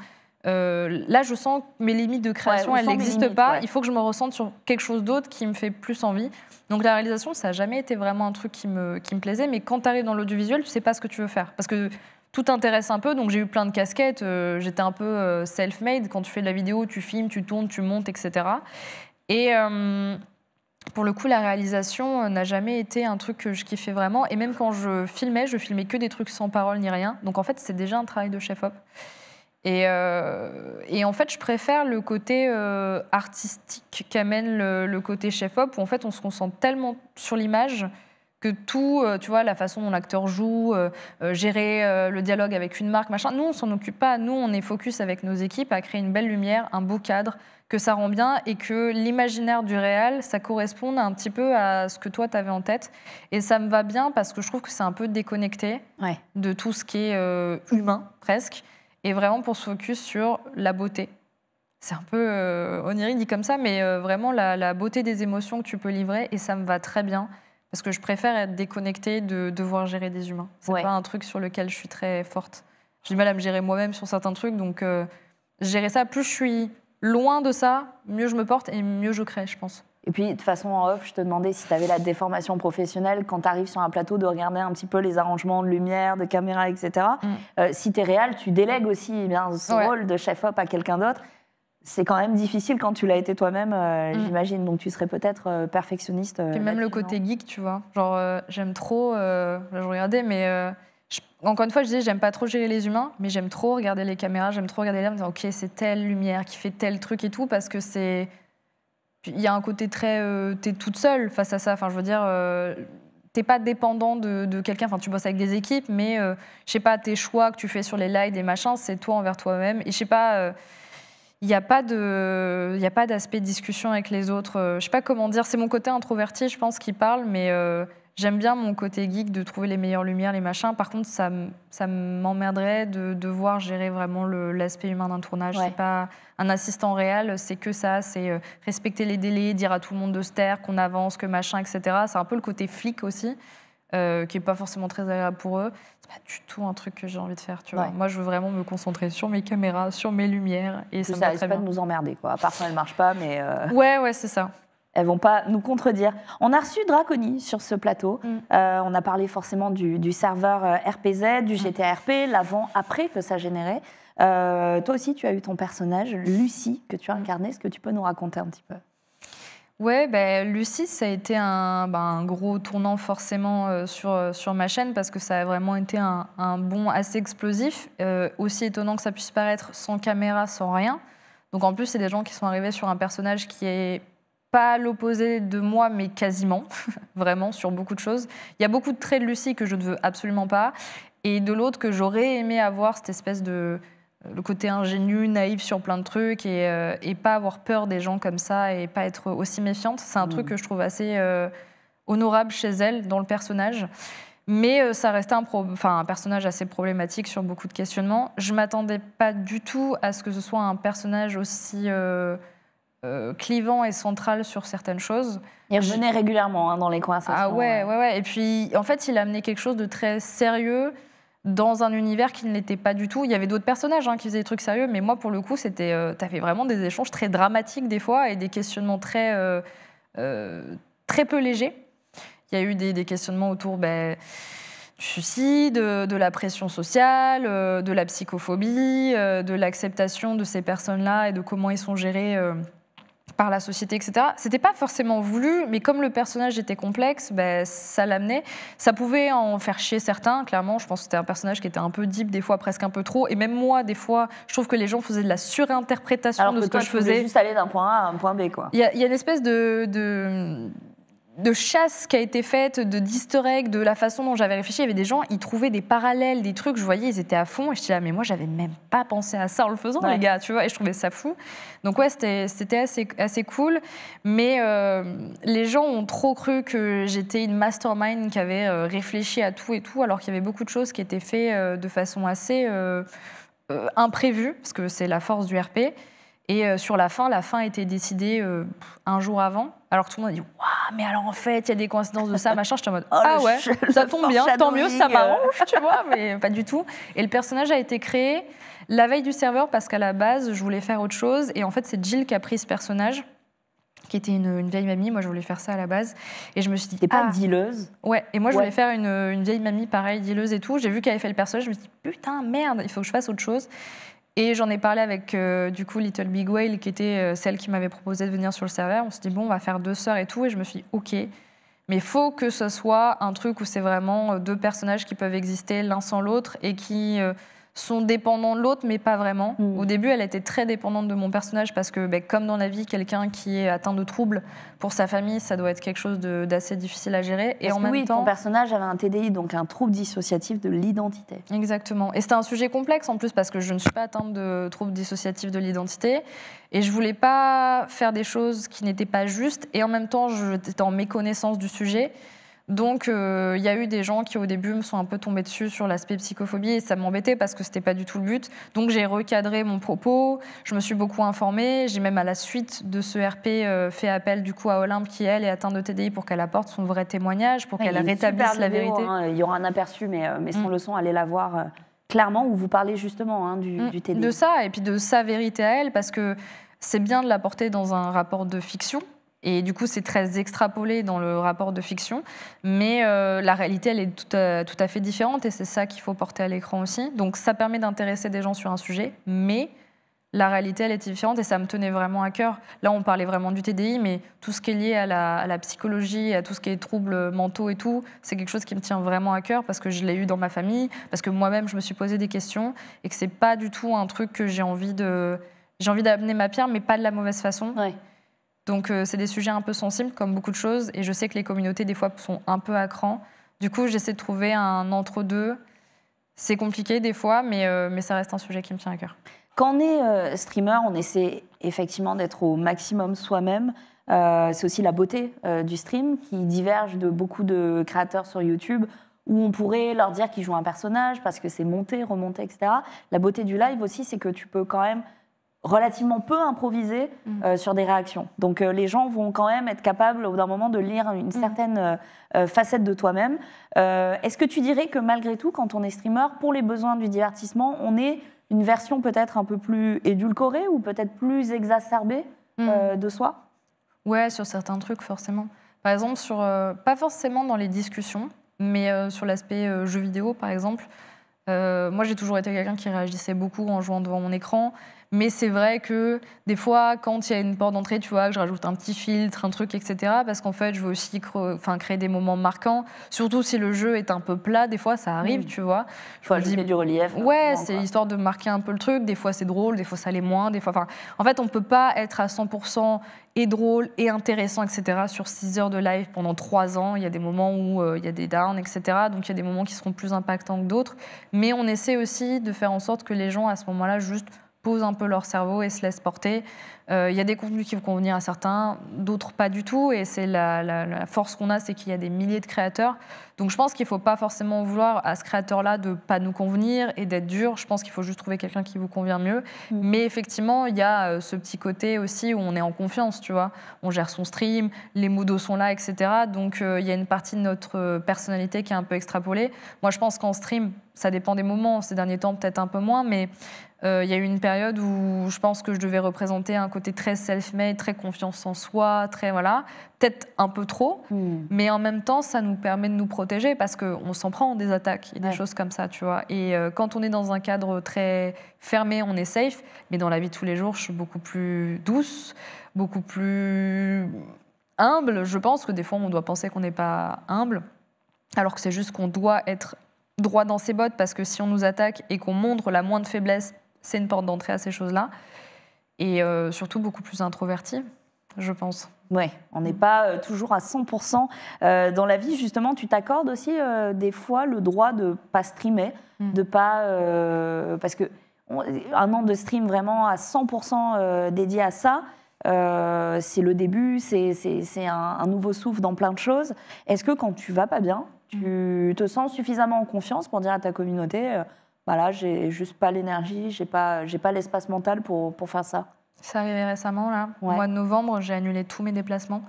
là, je sens que mes limites de création, elles n'existent pas. Ouais. Il faut que je me ressente sur quelque chose d'autre qui me fait plus envie. » Donc la réalisation, ça n'a jamais été vraiment un truc qui me plaisait. Mais quand tu arrives dans l'audiovisuel, tu sais pas ce que tu veux faire. Parce que tout t'intéresse un peu. Donc j'ai eu plein de casquettes. J'étais un peu self-made. Quand tu fais de la vidéo, tu filmes, tu tournes, tu montes, etc. Et pour le coup, la réalisation n'a jamais été un truc que je kiffais vraiment. Et même quand je filmais que des trucs sans parole ni rien. Donc en fait, c'est déjà un travail de chef-op. Et en fait, je préfère le côté artistique qu'amène le côté chef-op, où en fait, on se concentre tellement sur l'image que tout, tu vois, la façon dont l'acteur joue, gérer le dialogue avec une marque, machin. Nous, on s'en occupe pas. Nous, on est focus avec nos équipes à créer une belle lumière, un beau cadre, que ça rend bien et que l'imaginaire du réel, ça corresponde un petit peu à ce que toi, tu avais en tête. Et ça me va bien parce que je trouve que c'est un peu déconnecté de tout ce qui est humain, presque. Et vraiment pour se focus sur la beauté. C'est un peu onirique dit comme ça, mais vraiment la beauté des émotions que tu peux livrer, et ça me va très bien, parce que je préfère être déconnectée de devoir gérer des humains. C'est pas un truc sur lequel je suis très forte. J'ai du mal à me gérer moi-même sur certains trucs, donc gérer ça, plus je suis loin de ça, mieux je me porte et mieux je crée, je pense. Et puis, de façon en off, je te demandais si tu avais la déformation professionnelle quand tu arrives sur un plateau de regarder un petit peu les arrangements de lumière, de caméra, etc. Si tu es réel, tu délègues aussi ce rôle de chef-op à quelqu'un d'autre. C'est quand même difficile quand tu l'as été toi-même, j'imagine. Donc, tu serais peut-être perfectionniste. Et même le côté geek, tu vois. Genre, j'aime trop... là, je regardais, mais... encore une fois, je disais, j'aime pas trop gérer les humains, mais j'aime trop regarder les caméras, j'aime trop regarder l'air, me dire, OK, c'est telle lumière qui fait tel truc et tout, parce que c'est... Il y a un côté très... t'es toute seule face à ça. Enfin, je veux dire, t'es pas dépendant de quelqu'un. Enfin, tu bosses avec des équipes, mais je sais pas, tes choix que tu fais sur les lives, des machins, c'est toi envers toi-même. Et je sais pas, il n'y a pas d'aspect de discussion avec les autres. Je sais pas comment dire. C'est mon côté introverti, je pense, qui parle, mais J'aime bien mon côté geek de trouver les meilleures lumières, les machins. Par contre, ça m'emmerderait de devoir gérer vraiment l'aspect humain d'un tournage. Ouais. C'est pas un assistant réel, c'est que ça, c'est respecter les délais, dire à tout le monde de se taire, qu'on avance, que machin, etc. C'est un peu le côté flic aussi, qui est pas forcément très agréable pour eux. C'est pas du tout un truc que j'ai envie de faire, tu vois. Ouais. Moi, je veux vraiment me concentrer sur mes caméras, sur mes lumières, et ça me Ça va risque très pas bien. de nous emmerder, quoi. À part quand elles marchent pas, mais Ouais, c'est ça. elles vont pas nous contredire. On a reçu Draconi sur ce plateau. On a parlé forcément du serveur RPZ, du GTA-RP, l'avant-après que ça générait. Toi aussi, tu as eu ton personnage, Lucie, que tu as incarné. Est-ce que tu peux nous raconter un petit peu? Ouais, Lucie, ça a été un gros tournant forcément sur ma chaîne parce que ça a vraiment été un bond assez explosif, aussi étonnant que ça puisse paraître, sans caméra, sans rien. Donc en plus, c'est des gens qui sont arrivés sur un personnage qui est pas l'opposé de moi, mais quasiment, vraiment, sur beaucoup de choses. Il y a beaucoup de traits de Lucie que je ne veux absolument pas, et de l'autre que j'aurais aimé avoir cette espèce de... le côté ingénu, naïf sur plein de trucs et pas avoir peur des gens comme ça et pas être aussi méfiante. C'est un truc que je trouve assez honorable chez elle dans le personnage. Mais ça restait un personnage assez problématique sur beaucoup de questionnements. Je ne m'attendais pas du tout à ce que ce soit un personnage aussi clivant et central sur certaines choses. Il revenait régulièrement dans les conversations. Ah ouais. Et puis, en fait, il a amené quelque chose de très sérieux dans un univers qui ne l'était pas du tout. Il y avait d'autres personnages qui faisaient des trucs sérieux, mais moi, pour le coup, t'avais vraiment des échanges très dramatiques des fois et des questionnements très peu légers. Il y a eu des questionnements autour du suicide, de la pression sociale, de la psychophobie, de l'acceptation de ces personnes-là et de comment ils sont gérés par la société, etc. C'était pas forcément voulu, mais comme le personnage était complexe, ça l'amenait. Ça pouvait en faire chier certains, clairement. Je pense que c'était un personnage qui était un peu deep, des fois presque un peu trop. Et même moi, des fois, je trouve que les gens faisaient de la surinterprétation Alors de que ce toi, que je tu voulais faisais. juste aller d'un point A à un point B, quoi. Il y a une espèce de chasse qui a été faite, d'easter egg, de la façon dont j'avais réfléchi. Il y avait des gens, ils trouvaient des parallèles, des trucs, je voyais, ils étaient à fond. Et je disais, mais moi, j'avais même pas pensé à ça en le faisant, les gars, tu vois. Et je trouvais ça fou. Donc ouais, c'était assez cool. Mais les gens ont trop cru que j'étais une mastermind qui avait réfléchi à tout et tout, alors qu'il y avait beaucoup de choses qui étaient faites de façon assez imprévue, parce que c'est la force du RP. Et sur la fin a été décidée un jour avant. Alors que tout le monde a dit « Waouh, mais alors en fait, il y a des coïncidences de ça, machin. » J'étais en mode « Ah ouais, ça tombe bien, tant mieux, ça m'arrange, tu vois. » Mais pas du tout. Et le personnage a été créé la veille du serveur parce qu'à la base, je voulais faire autre chose. Et en fait, c'est Jill qui a pris ce personnage, qui était une vieille mamie. Moi, je voulais faire ça à la base. Et je me suis dit « T'es pas dealeuse? Ouais, et moi, je voulais faire une vieille mamie, pareil, dealeuse et tout. J'ai vu qu'elle avait fait le personnage. Je me suis dit « Putain, merde, il faut que je fasse autre chose. » Et j'en ai parlé avec, du coup, Little Big Whale, qui était celle qui m'avait proposé de venir sur le serveur. On s'est dit, bon, on va faire 2 sœurs et tout. Et je me suis dit, OK, mais il faut que ce soit un truc où c'est vraiment 2 personnages qui peuvent exister l'un sans l'autre et qui sont dépendants de l'autre, mais pas vraiment. Au début, elle était très dépendante de mon personnage parce que, comme dans la vie, quelqu'un qui est atteint de troubles, pour sa famille, ça doit être quelque chose d'assez difficile à gérer. Et en même temps, ton personnage avait un TDI, donc un trouble dissociatif de l'identité. Exactement. Et c'était un sujet complexe en plus parce que je ne suis pas atteinte de troubles dissociatifs de l'identité et je voulais pas faire des choses qui n'étaient pas justes et en même temps, j'étais en méconnaissance du sujet. Donc, il y a eu des gens qui, au début, me sont un peu tombés dessus sur l'aspect psychophobie et ça m'embêtait parce que c'était pas du tout le but. Donc, j'ai recadré mon propos, je me suis beaucoup informée. J'ai même, à la suite de ce RP, fait appel du coup à Olympe qui, elle, est atteinte de TDI pour qu'elle apporte son vrai témoignage, pour qu'elle rétablisse la vérité. Il y aura un aperçu, mais sans le son, allez la voir clairement, où vous parlez justement du TDI. De ça, et puis de sa vérité à elle, parce que c'est bien de l'apporter dans un rapport de fiction. Et du coup, c'est très extrapolé dans le rapport de fiction. Mais la réalité, elle est tout à fait différente. Et c'est ça qu'il faut porter à l'écran aussi. Donc, ça permet d'intéresser des gens sur un sujet. Mais la réalité, elle est différente. Et ça me tenait vraiment à cœur. Là, on parlait vraiment du TDI. Mais tout ce qui est lié à la psychologie, à tout ce qui est troubles mentaux et tout, c'est quelque chose qui me tient vraiment à cœur. Parce que je l'ai eu dans ma famille. Parce que moi-même, je me suis posé des questions. Et que c'est pas du tout un truc que j'ai envie d'amener ma pierre, mais pas de la mauvaise façon. Ouais. Donc, c'est des sujets un peu sensibles, comme beaucoup de choses. Et je sais que les communautés, des fois, sont un peu à cran. Du coup, j'essaie de trouver un entre-deux. C'est compliqué, des fois, mais ça reste un sujet qui me tient à cœur. Quand on est streamer, on essaie effectivement d'être au maximum soi-même. C'est aussi la beauté du stream qui diverge de beaucoup de créateurs sur YouTube où on pourrait leur dire qu'ils jouent un personnage parce que c'est monté, remonté, etc. La beauté du live aussi, c'est que tu peux quand même relativement peu improviser sur des réactions. Donc les gens vont quand même être capables au bout d'un moment de lire une certaine facette de toi-même. Est-ce que tu dirais que malgré tout, quand on est streamer, pour les besoins du divertissement, on est une version peut-être un peu plus édulcorée ou peut-être plus exacerbée de soi ? Ouais, sur certains trucs, forcément. Par exemple, pas forcément dans les discussions, mais sur l'aspect jeu vidéo, par exemple. Moi, j'ai toujours été quelqu'un qui réagissait beaucoup en jouant devant mon écran. Mais c'est vrai que des fois, quand il y a une porte d'entrée, tu vois, que je rajoute un petit filtre, un truc, etc. Parce qu'en fait, je veux aussi créer des moments marquants. Surtout si le jeu est un peu plat, des fois, ça arrive, tu vois. Il faut ajouter du relief. Ouais, c'est histoire de marquer un peu le truc. Des fois, c'est drôle, des fois, ça l'est moins. Des fois, en fait, on ne peut pas être à 100% et drôle et intéressant, etc. sur 6 heures de live pendant 3 ans. Il y a des moments où il y a des downs, etc. Donc, il y a des moments qui seront plus impactants que d'autres. Mais on essaie aussi de faire en sorte que les gens, à ce moment-là, juste posent un peu leur cerveau et se laissent porter. Il y a des contenus qui vont convenir à certains, d'autres pas du tout. Et c'est la force qu'on a, c'est qu'il y a des milliers de créateurs. Donc je pense qu'il ne faut pas forcément vouloir à ce créateur-là de ne pas nous convenir et d'être dur. Je pense qu'il faut juste trouver quelqu'un qui vous convient mieux. Mais effectivement, il y a ce petit côté aussi où on est en confiance, tu vois. On gère son stream, les moodos sont là, etc. Donc il y a une partie de notre personnalité qui est un peu extrapolée. Moi, je pense qu'en stream, ça dépend des moments. Ces derniers temps, peut-être un peu moins, mais il y a eu une période où je pense que je devais représenter un côté très self-made, très confiance en soi, très voilà, peut-être un peu trop, mais en même temps, ça nous permet de nous protéger parce qu'on s'en prend des attaques et des choses comme ça, tu vois. Et quand on est dans un cadre très fermé, on est safe, mais dans la vie de tous les jours, je suis beaucoup plus douce, beaucoup plus humble. Je pense que des fois, on doit penser qu'on n'est pas humble, alors que c'est juste qu'on doit être droit dans ses bottes parce que si on nous attaque et qu'on montre la moindre faiblesse, c'est une porte d'entrée à ces choses-là. Et surtout beaucoup plus introverti, je pense. Oui, on n'est pas toujours à 100% dans la vie. Justement, tu t'accordes aussi des fois le droit de ne pas streamer, de pas... parce que un an de stream vraiment à 100% dédié à ça, c'est le début, c'est un nouveau souffle dans plein de choses. Est-ce que quand tu vas pas bien, tu te sens suffisamment en confiance pour dire à ta communauté voilà, j'ai juste pas l'énergie, j'ai pas l'espace mental pour faire ça? C'est arrivé récemment, là. Au mois de novembre, j'ai annulé tous mes déplacements.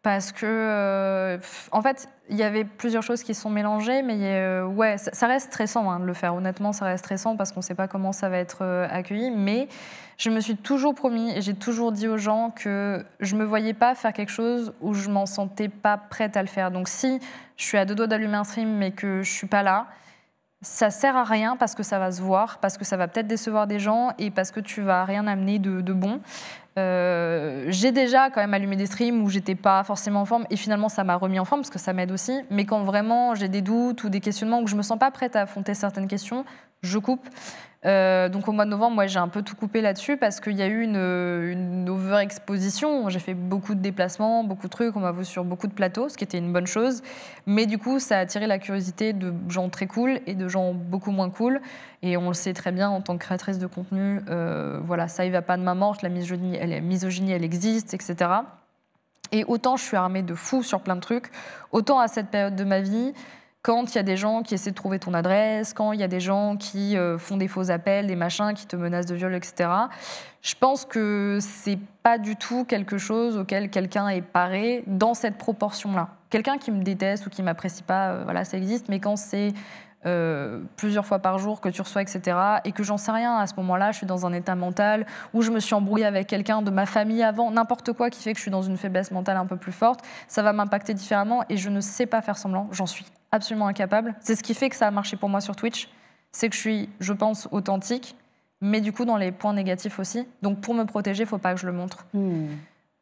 Parce que, en fait, il y avait plusieurs choses qui se sont mélangées, mais ouais, ça reste stressant de le faire. Honnêtement, ça reste stressant parce qu'on ne sait pas comment ça va être accueilli. Mais je me suis toujours promis et j'ai toujours dit aux gens que je ne me voyais pas faire quelque chose où je ne m'en sentais pas prête à le faire. Donc si je suis à 2 doigts d'allumer un stream mais que je ne suis pas là, ça sert à rien parce que ça va se voir, parce que ça va peut-être décevoir des gens et parce que tu vas rien amener de bon. J'ai déjà quand même allumé des streams où j'étais pas forcément en forme et finalement ça m'a remis en forme parce que ça m'aide aussi. Mais quand vraiment j'ai des doutes ou des questionnements où je me sens pas prête à affronter certaines questions, je coupe. Donc au mois de novembre, moi j'ai un peu tout coupé là-dessus parce qu'il y a eu une overexposition. J'ai fait beaucoup de déplacements, beaucoup de trucs, on m'a vu sur beaucoup de plateaux, ce qui était une bonne chose. Mais du coup, ça a attiré la curiosité de gens très cool et de gens beaucoup moins cool. Et on le sait très bien en tant que créatrice de contenu, voilà, ça y va pas de main morte, la misogynie, elle existe, etc. Et autant je suis armée de fous sur plein de trucs, autant à cette période de ma vie, quand il y a des gens qui essaient de trouver ton adresse, quand il y a des gens qui font des faux appels, des machins, qui te menacent de viol, etc., je pense que c'est pas du tout quelque chose auquel quelqu'un est paré dans cette proportion-là. Quelqu'un qui me déteste ou qui m'apprécie pas, voilà, ça existe, mais quand c'est plusieurs fois par jour que tu reçois, etc., et que j'en sais rien, à ce moment-là, je suis dans un état mental où je me suis embrouillée avec quelqu'un de ma famille avant, n'importe quoi qui fait que je suis dans une faiblesse mentale un peu plus forte, ça va m'impacter différemment et je ne sais pas faire semblant, j'en suis absolument incapable. C'est ce qui fait que ça a marché pour moi sur Twitch, c'est que je suis, je pense, authentique, mais du coup dans les points négatifs aussi. Donc pour me protéger, il ne faut pas que je le montre.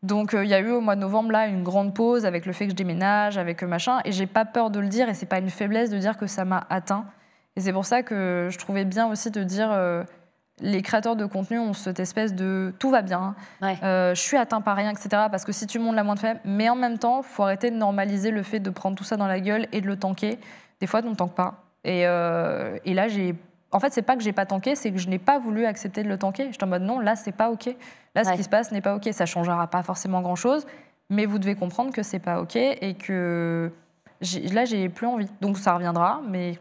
Donc il y a eu au mois de novembre là une grande pause avec le fait que je déménage, avec machin, et j'ai pas peur de le dire et c'est pas une faiblesse de dire que ça m'a atteint. Et c'est pour ça que je trouvais bien aussi de dire les créateurs de contenu ont cette espèce de tout va bien, je suis atteint par rien, etc. Parce que si tu montes la moindre faible, mais en même temps, faut arrêter de normaliser le fait de prendre tout ça dans la gueule et de le tanker. Des fois, on ne tanque pas. Et là, j'ai En fait, c'est pas que j'ai pas tanké, c'est que je n'ai pas voulu accepter de le tanker. J'étais en mode non, là, c'est pas OK. Là, ce qui se passe n'est pas OK. Ça changera pas forcément grand-chose, mais vous devez comprendre que c'est pas OK et que là, j'ai plus envie. Donc, ça reviendra, mais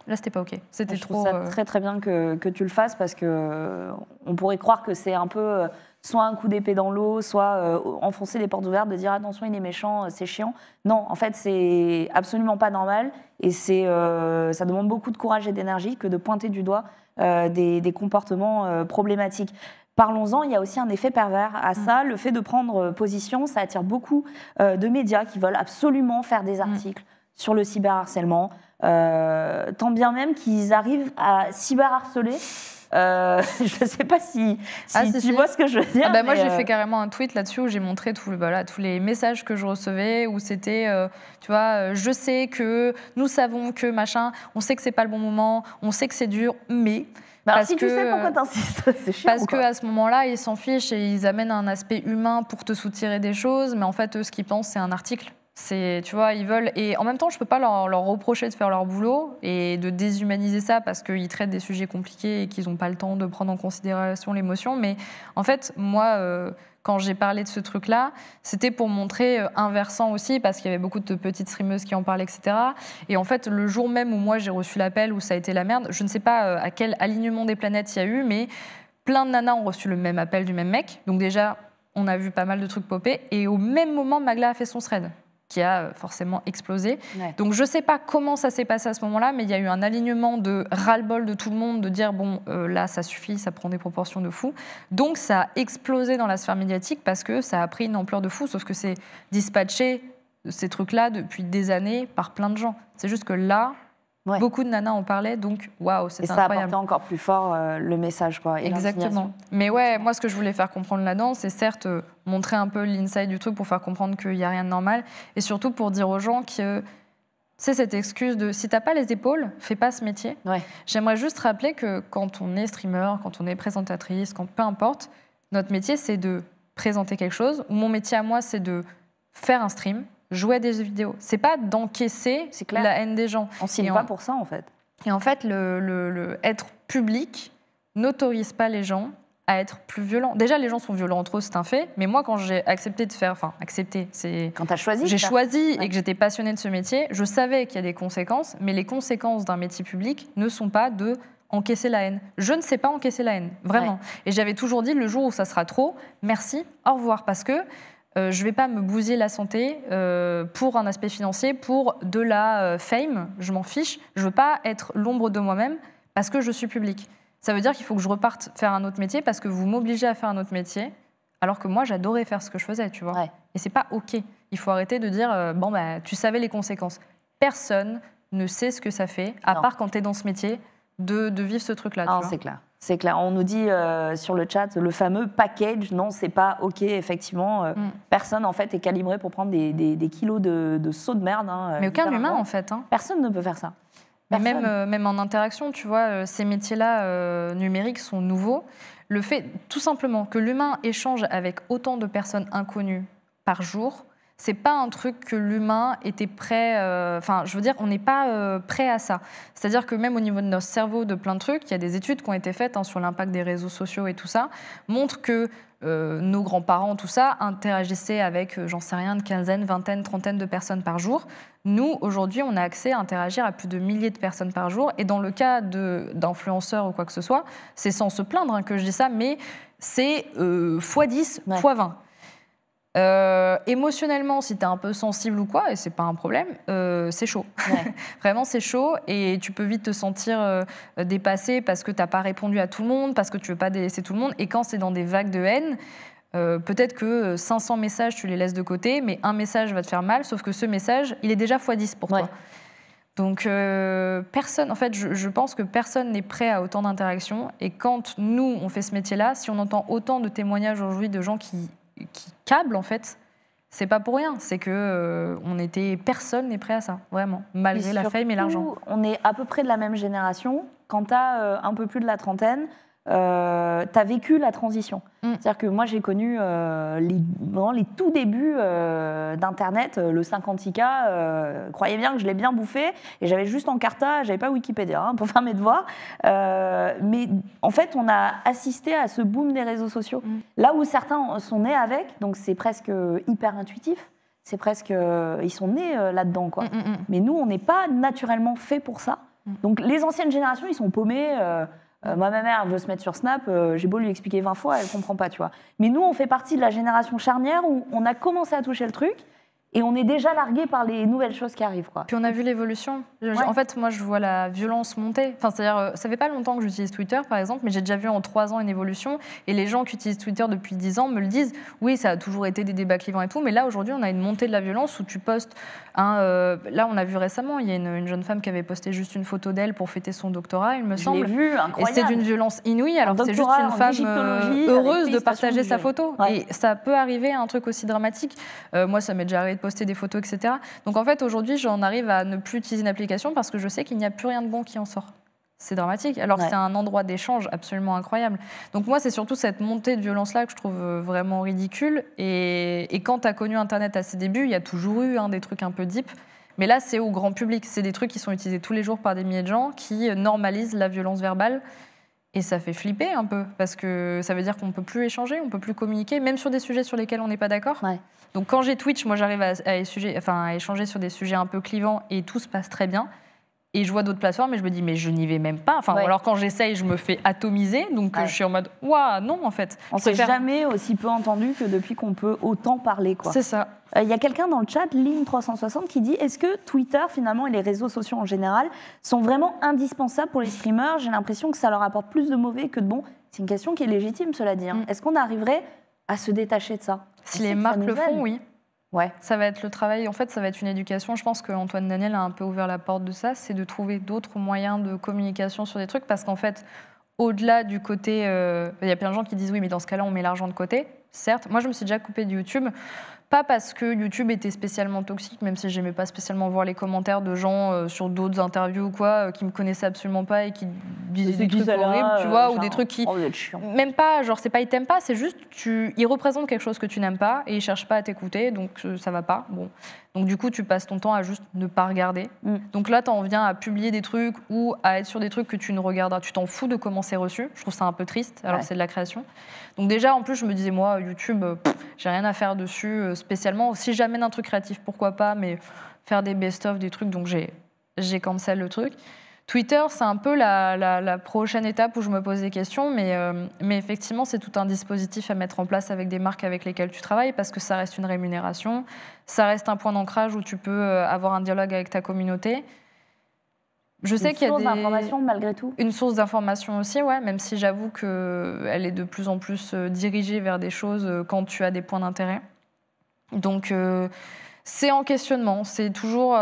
là, c'était pas OK. C'était Je trop. trouve ça très très bien que tu le fasses parce que on pourrait croire que c'est un peu soit un coup d'épée dans l'eau, soit enfoncer les portes ouvertes, de dire attention, il est méchant, c'est chiant. Non, en fait, c'est absolument pas normal et ça demande beaucoup de courage et d'énergie que de pointer du doigt des comportements problématiques. Parlons-en, il y a aussi un effet pervers à ça. Le fait de prendre position, ça attire beaucoup de médias qui veulent absolument faire des articles sur le cyberharcèlement. Tant bien même qu'ils arrivent à cyberharceler. Je ne sais pas si tu vois ce que je veux dire. Moi, j'ai fait carrément un tweet là-dessus où j'ai montré tous les messages que je recevais, où c'était, tu vois, je sais que nous savons que machin, on sait que c'est pas le bon moment, on sait que c'est dur, mais... si tu sais pourquoi t'insistes, c'est chiant. Parce qu'à ce moment-là, ils s'en fichent et ils amènent un aspect humain pour te soutirer des choses, mais en fait, eux, ce qu'ils pensent, c'est un article. Tu vois, ils veulent... Et en même temps, je ne peux pas leur reprocher de faire leur boulot et de déshumaniser ça parce qu'ils traitent des sujets compliqués et qu'ils n'ont pas le temps de prendre en considération l'émotion. Mais en fait, moi, quand j'ai parlé de ce truc-là, c'était pour montrer un versant aussi parce qu'il y avait beaucoup de petites streameuses qui en parlaient, etc. Et en fait, le jour même où moi, j'ai reçu l'appel, où ça a été la merde, je ne sais pas à quel alignement des planètes il y a eu, mais plein de nanas ont reçu le même appel du même mec. Donc déjà, on a vu pas mal de trucs popper. Et au même moment, Magla a fait son thread, qui a forcément explosé. Ouais. Donc je ne sais pas comment ça s'est passé à ce moment-là, mais il y a eu un alignement de ras-le-bol de tout le monde, de dire bon, là ça suffit, ça prend des proportions de fou. Donc ça a explosé dans la sphère médiatique parce que ça a pris une ampleur de fou, sauf que c'est dispatché, ces trucs-là, depuis des années par plein de gens. C'est juste que là, beaucoup de nanas en parlaient, donc waouh, c'est incroyable. Et ça a porté encore plus fort le message, quoi. Exactement. Mais ouais, moi ce que je voulais faire comprendre là-dedans, c'est certes montrer un peu l'inside du truc pour faire comprendre qu'il n'y a rien de normal, et surtout pour dire aux gens que c'est cette excuse de si t'as pas les épaules, fais pas ce métier. Ouais. J'aimerais juste rappeler que quand on est streamer, quand on est présentatrice, peu importe, notre métier c'est de présenter quelque chose, ou mon métier à moi c'est de faire un stream, jouer à des vidéos. C'est pas d'encaisser la haine des gens. On signe pas pour ça, en fait. Et en fait, le être public n'autorise pas les gens à être plus violents. Déjà, les gens sont violents entre eux, c'est un fait. Mais moi, quand j'ai accepté de faire... Enfin, accepté, c'est... Quand t'as choisi. J'ai choisi et que j'étais passionnée de ce métier, je savais qu'il y a des conséquences, mais les conséquences d'un métier public ne sont pas de encaisser la haine. Je ne sais pas encaisser la haine, vraiment. Ouais. Et j'avais toujours dit, le jour où ça sera trop, merci, au revoir, parce que je ne vais pas me bousiller la santé pour un aspect financier, pour de la fame, je m'en fiche. Je ne veux pas être l'ombre de moi-même parce que je suis public. Ça veut dire qu'il faut que je reparte faire un autre métier parce que vous m'obligez à faire un autre métier, alors que moi, j'adorais faire ce que je faisais, tu vois. Ouais. Et ce n'est pas OK. Il faut arrêter de dire, tu savais les conséquences. Personne ne sait ce que ça fait, à part quand tu es dans ce métier, de vivre ce truc-là. Non, c'est clair. C'est clair. On nous dit sur le chat le fameux package. Non, c'est pas OK, effectivement. Personne, en fait, est calibré pour prendre des kilos de seaux de merde. Mais aucun humain, en fait. Personne ne peut faire ça. Mais même en interaction, tu vois, ces métiers-là numériques sont nouveaux. Le fait, tout simplement, que l'humain échange avec autant de personnes inconnues par jour, c'est pas un truc que l'humain était prêt... je veux dire, on n'est pas prêt à ça. C'est-à-dire que même au niveau de notre cerveau, de plein de trucs, il y a des études qui ont été faites sur l'impact des réseaux sociaux et tout ça, montrent que nos grands-parents, tout ça, interagissaient avec, j'en sais rien, une quinzaine, vingtaine, trentaine de personnes par jour. Nous, aujourd'hui, on a accès à interagir à plus de milliers de personnes par jour. Et dans le cas d'influenceurs ou quoi que ce soit, c'est sans se plaindre que je dis ça, mais c'est x10, x20. Émotionnellement, si tu es un peu sensible ou quoi, et c'est pas un problème, c'est chaud. Ouais. Vraiment, c'est chaud et tu peux vite te sentir dépassé parce que tu n'as pas répondu à tout le monde, parce que tu veux pas délaisser tout le monde. Et quand c'est dans des vagues de haine, peut-être que 500 messages, tu les laisses de côté, mais un message va te faire mal, sauf que ce message, il est déjà x10 pour toi. Donc, personne, en fait, je pense que personne n'est prêt à autant d'interactions. Et quand nous, on fait ce métier-là, si on entend autant de témoignages aujourd'hui de gens qui câble, en fait, c'est pas pour rien. C'est que personne n'est prêt à ça, vraiment, malgré la fame et l'argent. On est à peu près de la même génération. Quand tu as un peu plus de la trentaine, t'as vécu la transition. C'est-à-dire que moi, j'ai connu vraiment les tout débuts d'Internet, le 56K. Croyez bien que je l'ai bien bouffé et j'avais juste Encarta, j'avais pas Wikipédia pour faire mes devoirs. Mais en fait, on a assisté à ce boom des réseaux sociaux. Là où certains sont nés avec, donc c'est presque hyper intuitif. C'est presque, ils sont nés là-dedans, quoi. Mais nous, on n'est pas naturellement fait pour ça. Donc les anciennes générations, ils sont paumés. Moi, ma mère veut se mettre sur Snap, j'ai beau lui expliquer 20 fois, elle ne comprend pas, tu vois. Mais nous, on fait partie de la génération charnière où on a commencé à toucher le truc et on est déjà largué par les nouvelles choses qui arrivent, quoi. Puis on a vu l'évolution. En fait, moi, je vois la violence monter. Enfin, c'est-à-dire, ça fait pas longtemps que j'utilise Twitter, par exemple, mais j'ai déjà vu en 3 ans une évolution. Et les gens qui utilisent Twitter depuis 10 ans me le disent. Oui, ça a toujours été des débats clivants et tout, mais là, aujourd'hui, on a une montée de la violence où tu postes là, on a vu récemment, il y a une jeune femme qui avait posté juste une photo d'elle pour fêter son doctorat, il me semble. Je l'ai vu, incroyable. Et c'est d'une violence inouïe, alors que c'est juste une femme heureuse de partager sa photo. Ouais. Et ça peut arriver à un truc aussi dramatique. Moi, ça m'est déjà arrivé de poster des photos, etc. Donc en fait, aujourd'hui, j'en arrive à ne plus utiliser une application parce que je sais qu'il n'y a plus rien de bon qui en sort. C'est dramatique, alors que c'est un endroit d'échange absolument incroyable. Donc moi, c'est surtout cette montée de violence-là que je trouve vraiment ridicule. Et quand tu as connu Internet à ses débuts, il y a toujours eu des trucs un peu deep. Mais là, c'est au grand public. C'est des trucs qui sont utilisés tous les jours par des milliers de gens qui normalisent la violence verbale. Et ça fait flipper un peu, parce que ça veut dire qu'on ne peut plus échanger, on ne peut plus communiquer, même sur des sujets sur lesquels on n'est pas d'accord. Ouais. Donc quand j'ai Twitch, moi j'arrive à échanger sur des sujets un peu clivants et tout se passe très bien. Et je vois d'autres plateformes et je me dis, mais je n'y vais même pas. Enfin, alors quand j'essaye, je me fais atomiser. Donc je suis en mode, waouh, non, en fait. On ne s'est jamais aussi peu entendu que depuis qu'on peut autant parler, quoi. C'est ça. Il y a quelqu'un dans le chat, Lim360, qui dit, est-ce que Twitter, finalement, et les réseaux sociaux en général, sont vraiment indispensables pour les streamers? J'ai l'impression que ça leur apporte plus de mauvais que de bon. C'est une question qui est légitime, cela dit. Est-ce qu'on arriverait à se détacher de ça? Si les marques le font, oui. Ouais. Ça va être le travail, en fait, ça va être une éducation. Je pense qu'Antoine Daniel a un peu ouvert la porte de ça, c'est de trouver d'autres moyens de communication sur des trucs, parce qu'en fait, au-delà du côté... il y a plein de gens qui disent, oui, mais dans ce cas-là, on met l'argent de côté. Certes, moi, je me suis déjà coupée de YouTube, pas parce que YouTube était spécialement toxique, même si j'aimais pas spécialement voir les commentaires de gens sur d'autres interviews ou quoi, qui me connaissaient absolument pas et qui disaient des trucs horribles, tu vois, ou des trucs qui... Même pas, genre, c'est pas ils t'aiment pas, c'est juste, ils représentent quelque chose que tu n'aimes pas et ils cherchent pas à t'écouter, donc ça va pas. Bon. Donc du coup, tu passes ton temps à juste ne pas regarder. Donc là, t'en viens à publier des trucs ou à être sur des trucs que tu ne regarderas. Tu t'en fous de comment c'est reçu. Je trouve ça un peu triste, alors que c'est de la création. Donc déjà, en plus, je me disais, moi, YouTube, j'ai rien à faire dessus spécialement. Si j'amène un truc créatif, pourquoi pas, mais faire des best-of, des trucs, donc j'ai cancel le truc. Twitter, c'est un peu la prochaine étape où je me pose des questions, mais effectivement, c'est tout un dispositif à mettre en place avec des marques avec lesquelles tu travailles, parce que ça reste une rémunération, ça reste un point d'ancrage où tu peux avoir un dialogue avec ta communauté. Je sais qu'il y a une source d'information malgré tout. Une source d'information aussi, ouais, même si j'avoue qu'elle est de plus en plus dirigée vers des choses quand tu as des points d'intérêt. Donc... c'est en questionnement, c'est toujours...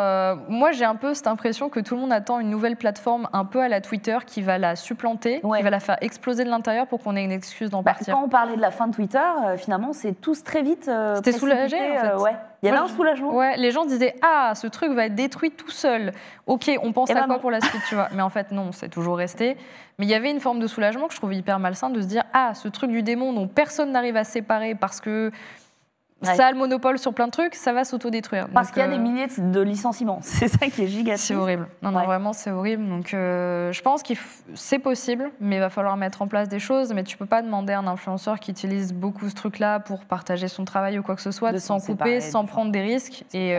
moi, j'ai un peu cette impression que tout le monde attend une nouvelle plateforme un peu à la Twitter qui va la supplanter, qui va la faire exploser de l'intérieur pour qu'on ait une excuse d'en partir. Quand on parlait de la fin de Twitter, finalement, c'est tous très vite... C'était soulagé, en fait. Ouais. Il y avait un soulagement. Ouais, les gens disaient « Ah, ce truc va être détruit tout seul. Ok, on pense à quoi pour la suite, tu vois ?» Mais en fait, non, c'est toujours resté. Mais il y avait une forme de soulagement que je trouvais hyper malsain de se dire « Ah, ce truc du démon dont personne n'arrive à se séparer parce que... » Ça a le monopole sur plein de trucs, ça va s'autodétruire. Parce qu'il y a des milliers de licenciements. C'est ça qui est gigantesque. C'est horrible. Non, vraiment, c'est horrible. Donc, je pense que c'est possible, mais il va falloir mettre en place des choses. Mais tu ne peux pas demander à un influenceur qui utilise beaucoup ce truc-là pour partager son travail ou quoi que ce soit, de s'en couper, sans prendre des risques. Et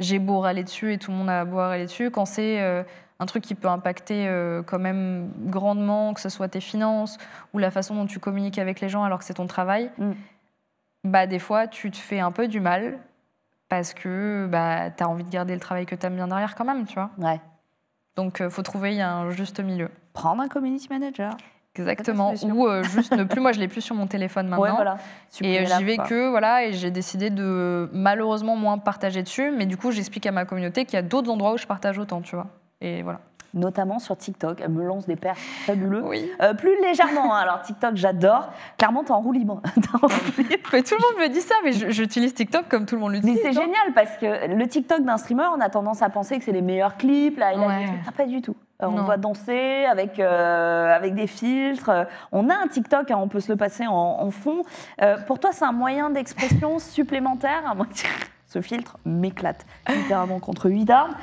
j'ai beau râler dessus, et tout le monde a beau râler dessus, quand c'est... un truc qui peut impacter quand même grandement, que ce soit tes finances ou la façon dont tu communiques avec les gens alors que c'est ton travail... Bah, des fois, tu te fais un peu du mal parce que tu as envie de garder le travail que tu aimes bien derrière quand même, tu vois. Ouais. Donc, il faut trouver un juste milieu. Prendre un community manager. Exactement. Ou juste ne plus... Moi, je ne l'ai plus sur mon téléphone maintenant. Ouais, voilà. Et j'y vais que... Voilà, et j'ai décidé de malheureusement moins partager dessus. Mais du coup, j'explique à ma communauté qu'il y a d'autres endroits où je partage autant, tu vois. Et voilà. Notamment sur TikTok. Elle me lance des perfs fabuleux. Oui. Plus légèrement, hein. Alors TikTok, j'adore. Clairement, t'es en roue libre. Mais tout le monde me dit ça, mais j'utilise TikTok comme tout le monde l'utilise. Mais c'est génial parce que le TikTok d'un streamer, on a tendance à penser que c'est les meilleurs clips. Là, il a des trucs. Ah, pas du tout. On Non. va danser avec des filtres. On a un TikTok, hein, on peut se le passer en fond. Pour toi, c'est un moyen d'expression supplémentaire. Ce filtre m'éclate littéralement contre 8 armes.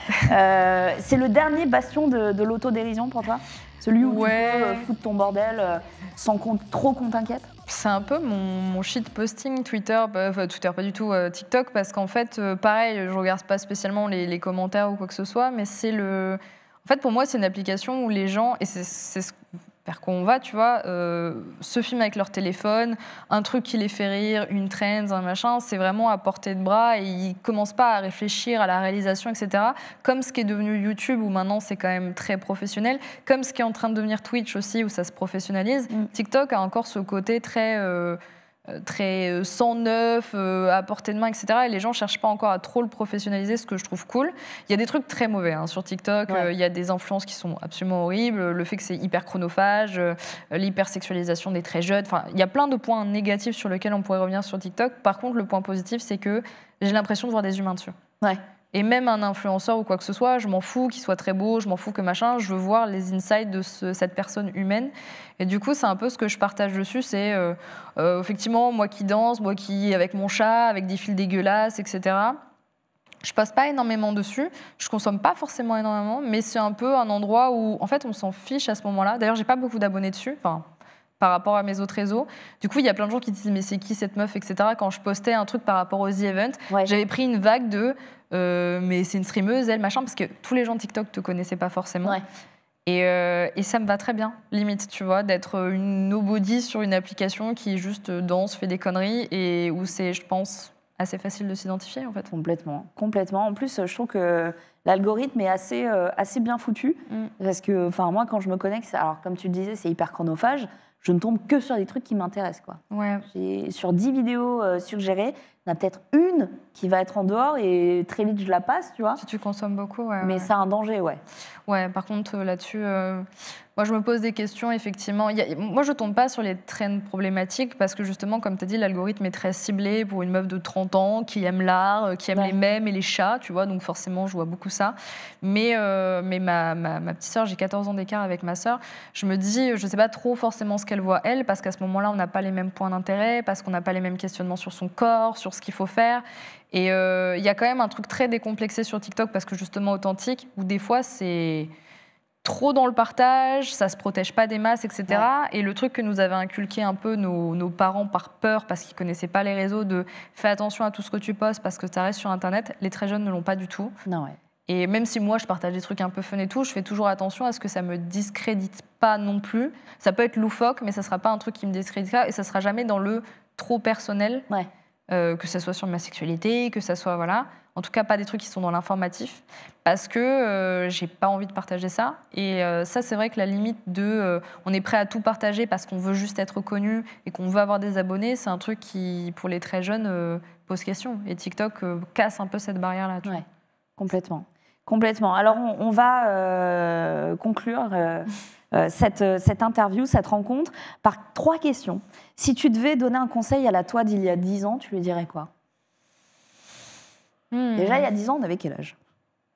C'est le dernier bastion de l'autodérision pour toi? Celui où Ouais. tu peux foutre ton bordel sans trop qu'on t'inquiète? C'est un peu mon shit posting Twitter, Twitter pas du tout, TikTok, parce qu'en fait, pareil, je regarde pas spécialement les commentaires ou quoi que ce soit, mais c'est le... En fait, pour moi, c'est une application où les gens, et c'est vers quoi on va, tu vois, se filment avec leur téléphone, un truc qui les fait rire, une trend, un machin, c'est vraiment à portée de bras et ils commencent pas à réfléchir à la réalisation, etc. Comme ce qui est devenu YouTube, où maintenant c'est quand même très professionnel, comme ce qui est en train de devenir Twitch aussi, où ça se professionnalise. TikTok a encore ce côté très 109, à portée de main, etc. Et les gens cherchent pas encore à trop le professionnaliser, ce que je trouve cool. Il y a des trucs très mauvais hein, sur TikTok. Ouais. Il y a des influences qui sont absolument horribles. Le fait que c'est hyper chronophage, l'hypersexualisation des très jeunes. Enfin, il y a plein de points négatifs sur lesquels on pourrait revenir sur TikTok. Par contre, le point positif, c'est que j'ai l'impression de voir des humains dessus. Ouais. Et même un influenceur ou quoi que ce soit, je m'en fous qu'il soit très beau, je m'en fous que machin, je veux voir les insides de cette personne humaine. Et du coup, c'est un peu ce que je partage dessus, c'est effectivement moi qui danse, moi qui avec mon chat, avec des fils dégueulasses, etc. Je passe pas énormément dessus, je consomme pas forcément énormément, mais c'est un peu un endroit où en fait on s'en fiche à ce moment-là. D'ailleurs, j'ai pas beaucoup d'abonnés dessus, enfin par rapport à mes autres réseaux. Du coup, il y a plein de gens qui disent mais c'est qui cette meuf, etc. Quand je postais un truc par rapport aux The Event, Ouais. j'avais pris une vague de mais c'est une streameuse, elle, machin, parce que tous les gens de TikTok te connaissaient pas forcément. Ouais. Et ça me va très bien, limite, tu vois, d'être une nobody sur une application qui juste danse, fait des conneries et où c'est, je pense, assez facile de s'identifier en fait. Complètement, complètement. En plus, je trouve que l'algorithme est assez bien foutu. Parce que, enfin, moi, quand je me connecte, alors comme tu le disais, c'est hyper chronophage. Je ne tombe que sur des trucs qui m'intéressent, quoi. Ouais. Sur 10 vidéos suggérées, il y en a peut-être une qui va être en dehors et très vite je la passe, tu vois. Si tu consommes beaucoup, ouais. Mais ouais. c'est un danger, ouais. Ouais, par contre, là-dessus, moi, je me pose des questions, effectivement. Moi, je tombe pas sur les trends problématiques parce que, justement, comme tu as dit, l'algorithme est très ciblé pour une meuf de 30 ans qui aime l'art, qui aime Ouais. les mèmes et les chats, tu vois, donc forcément, je vois beaucoup ça. Mais ma petite sœur, j'ai 14 ans d'écart avec ma sœur, je me dis, je sais pas trop forcément ce qu'elle voit, elle, parce qu'à ce moment-là, on n'a pas les mêmes points d'intérêt, parce qu'on n'a pas les mêmes questionnements sur son corps, sur ce qu'il faut faire. Et il y a quand même un truc très décomplexé sur TikTok parce que, justement, authentique, où des fois, c'est trop dans le partage, ça se protège pas des masses, etc. Ouais. Et le truc que nous avaient inculqué un peu nos parents par peur, parce qu'ils connaissaient pas les réseaux, de fais attention à tout ce que tu postes parce que ça reste sur Internet, les très jeunes ne l'ont pas du tout. Non, ouais. Et même si moi je partage des trucs un peu fun et tout, je fais toujours attention à ce que ça me discrédite pas non plus. Ça peut être loufoque, mais ça sera pas un truc qui me discrédite pas et ça sera jamais dans le trop personnel. Ouais. Que ça soit sur ma sexualité, que ça soit voilà, en tout cas pas des trucs qui sont dans l'informatif, parce que j'ai pas envie de partager ça. Et ça, c'est vrai que la limite de on est prêt à tout partager parce qu'on veut juste être connu et qu'on veut avoir des abonnés, c'est un truc qui, pour les très jeunes, pose question. Et TikTok casse un peu cette barrière-là. tu vois. Ouais. Complètement. Complètement. Alors, on va conclure cette interview, cette rencontre, par 3 questions. Si tu devais donner un conseil à la toi d'il y a 10 ans, tu lui dirais quoi? Déjà, il y a 10 ans, on avait quel âge?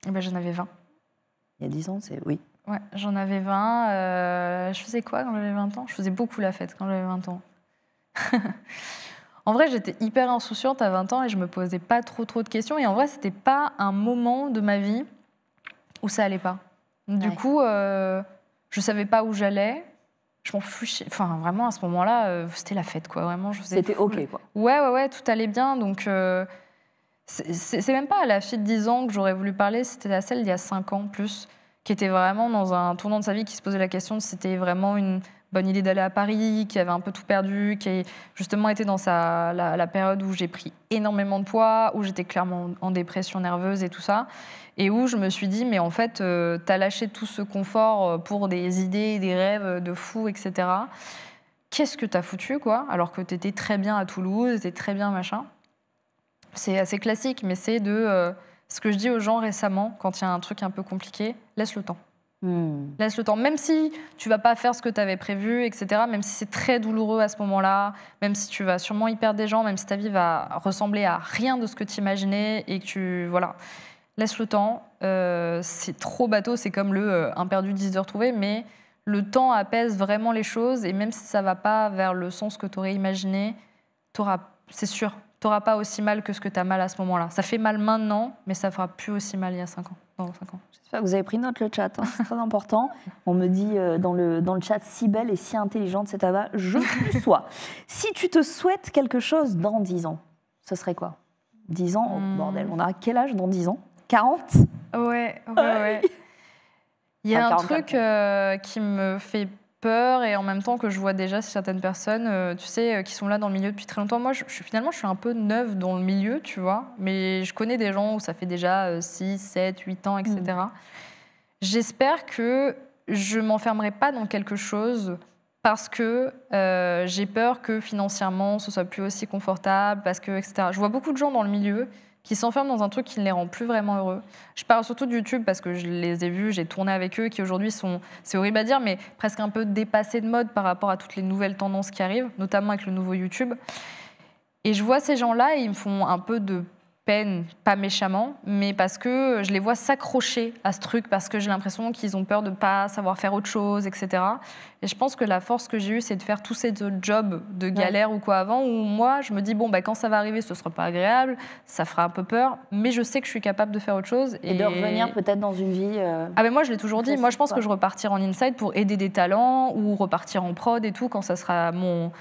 Eh ben, j'en avais 20. Il y a 10 ans, c'est... Oui. Ouais, j'en avais 20. Je faisais quoi quand j'avais 20 ans? Je faisais beaucoup la fête quand j'avais 20 ans. En vrai, j'étais hyper insouciante à 20 ans et je me posais pas trop de questions. Et en vrai, c'était pas un moment de ma vie où ça allait pas. Du Ouais. coup, je savais pas où j'allais. Je m'en fichais. Enfin, vraiment, à ce moment-là, c'était la fête, quoi. Vraiment, je faisais C'était full. OK, quoi. Ouais, tout allait bien. Donc, c'est même pas à la fille de 10 ans que j'aurais voulu parler, c'était à celle d'il y a 5 ans plus, qui était vraiment dans un tournant de sa vie, qui se posait la question si c'était vraiment une bonne idée d'aller à Paris, qui avait un peu tout perdu, qui a justement été dans la période où j'ai pris énormément de poids, où j'étais clairement en dépression nerveuse et tout ça, et où je me suis dit, mais en fait, t'as lâché tout ce confort pour des idées, des rêves de fou, etc. Qu'est-ce que t'as foutu, quoi, alors que t'étais très bien à Toulouse, t'étais très bien, machin. C'est assez classique, mais c'est ce que je dis aux gens récemment, quand il y a un truc un peu compliqué, laisse le temps. Laisse le temps, même si tu vas pas faire ce que tu avais prévu, etc., même si c'est très douloureux à ce moment-là, même si tu vas sûrement y perdre des gens, même si ta vie va ressembler à rien de ce que tu imaginais et que voilà. laisse le temps. C'est trop bateau, c'est comme le un perdu 10 heures trouvé, mais le temps apaise vraiment les choses et même si ça va pas vers le sens que tu aurais imaginé, c'est sûr, tu n'auras pas aussi mal que ce que tu as mal à ce moment-là. Ça fait mal maintenant, mais ça fera plus aussi mal il y a 5 ans, dans 5 ans. J'espère que vous avez pris note le chat, hein, c'est très important. On me dit dans le chat, si belle et si intelligente cette Ava, je le sois. Si tu te souhaites quelque chose dans 10 ans, ce serait quoi? 10 ans, oh, bordel, on a quel âge dans 10 ans? 40? Ouais. Il y a Enfin, un 44, truc qui me fait peur et en même temps que je vois déjà certaines personnes, tu sais, qui sont là dans le milieu depuis très longtemps. Moi, finalement, je suis un peu neuve dans le milieu, tu vois, mais je connais des gens où ça fait déjà 6, 7, 8 ans, etc. J'espère que je m'enfermerai pas dans quelque chose parce que j'ai peur que financièrement, ce soit plus aussi confortable, parce que, etc. Je vois beaucoup de gens dans le milieu qui s'enferment dans un truc qui ne les rend plus vraiment heureux. Je parle surtout de YouTube parce que je les ai vus, j'ai tourné avec eux, qui aujourd'hui sont, c'est horrible à dire, mais presque un peu dépassés de mode par rapport à toutes les nouvelles tendances qui arrivent, notamment avec le nouveau YouTube. Et je vois ces gens-là et ils me font un peu de peine, pas méchamment, mais parce que je les vois s'accrocher à ce truc, parce que j'ai l'impression qu'ils ont peur de ne pas savoir faire autre chose, etc. Et je pense que la force que j'ai eue, c'est de faire tous ces autres jobs de galère ou quoi avant, où moi, je me dis, bon, bah, quand ça va arriver, ce ne sera pas agréable, ça fera un peu peur, mais je sais que je suis capable de faire autre chose. Et de revenir peut-être dans une vie... Ah ben moi, je l'ai toujours dit. Moi, je pense quoi. que je repartirai en inside pour aider des talents ou repartir en prod et tout quand ça sera mon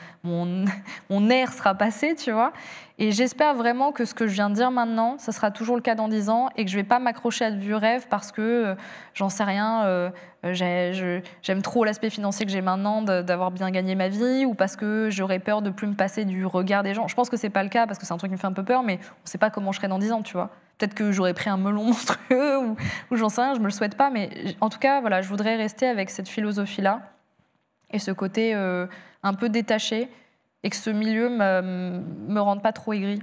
air sera passé, tu vois. Et j'espère vraiment que ce que je viens de dire maintenant, ça sera toujours le cas dans 10 ans et que je vais pas m'accrocher à de vieux rêves parce que j'en sais rien. J'aime trop l'aspect financier que j'ai maintenant, d'avoir bien gagné ma vie, ou parce que j'aurais peur de plus me passer du regard des gens. Je pense que c'est pas le cas parce que c'est un truc qui me fait un peu peur, mais on sait pas comment je serai dans 10 ans, tu vois. Peut-être que j'aurais pris un melon monstrueux ou j'en sais rien, je me le souhaite pas, mais en tout cas, voilà, je voudrais rester avec cette philosophie-là et ce côté un peu détaché et que ce milieu me rende pas trop aigrie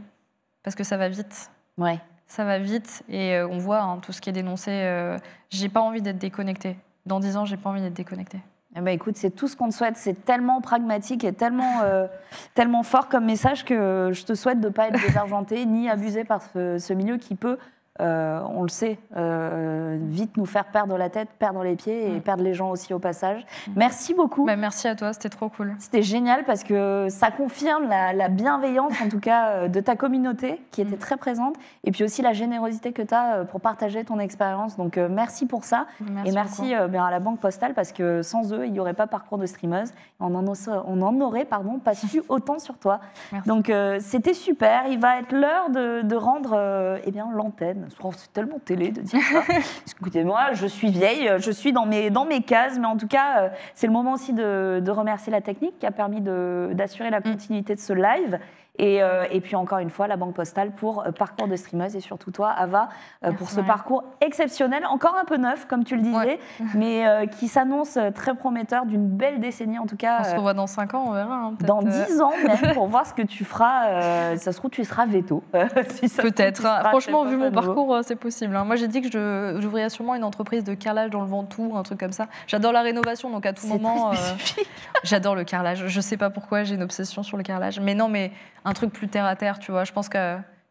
parce que ça va vite. Ouais. Ça va vite et on voit tout ce qui est dénoncé. J'ai pas envie d'être déconnectée. Dans 10 ans, j'ai pas envie d'être déconnectée. Eh ben, écoute, c'est tout ce qu'on te souhaite. C'est tellement pragmatique et tellement, tellement fort comme message que je te souhaite de ne pas être désargenté ni abusé par ce milieu qui peut, on le sait, vite nous faire perdre la tête, perdre les pieds et perdre les gens aussi au passage. Merci beaucoup. Bah, merci à toi, c'était trop cool. C'était génial parce que ça confirme la bienveillance, en tout cas, de ta communauté qui était très présente et puis aussi la générosité que tu as pour partager ton expérience. Donc, merci pour ça. Merci et merci à la Banque Postale parce que sans eux, il n'y aurait pas Parcours de streameuse. On en aurait pas su autant sur toi. Merci. Donc, c'était super. Il va être l'heure de rendre eh bien, l'antenne. C'est tellement télé de dire ça. Écoutez-moi, je suis vieille, je suis dans mes cases, mais en tout cas, c'est le moment aussi de remercier la technique qui a permis d'assurer la continuité de ce live. Et puis encore une fois, la Banque Postale pour Parcours de streameuse et surtout toi, Ava, pour ce parcours exceptionnel, encore un peu neuf, comme tu le disais, mais qui s'annonce très prometteur d'une belle décennie en tout cas. On se revoit dans 5 ans, on verra. Hein, dans 10 ans même, pour voir ce que tu feras. Ça se trouve, tu seras veto. Si peut-être. Franchement, vu mon parcours, c'est possible. Hein. Moi, j'ai dit que j'ouvrirais sûrement une entreprise de carrelage dans le Ventoux, un truc comme ça. J'adore la rénovation, donc à tout moment, j'adore le carrelage. Je sais pas pourquoi, j'ai une obsession sur le carrelage. Mais non, mais un truc plus terre à terre, tu vois. Je pense qu'il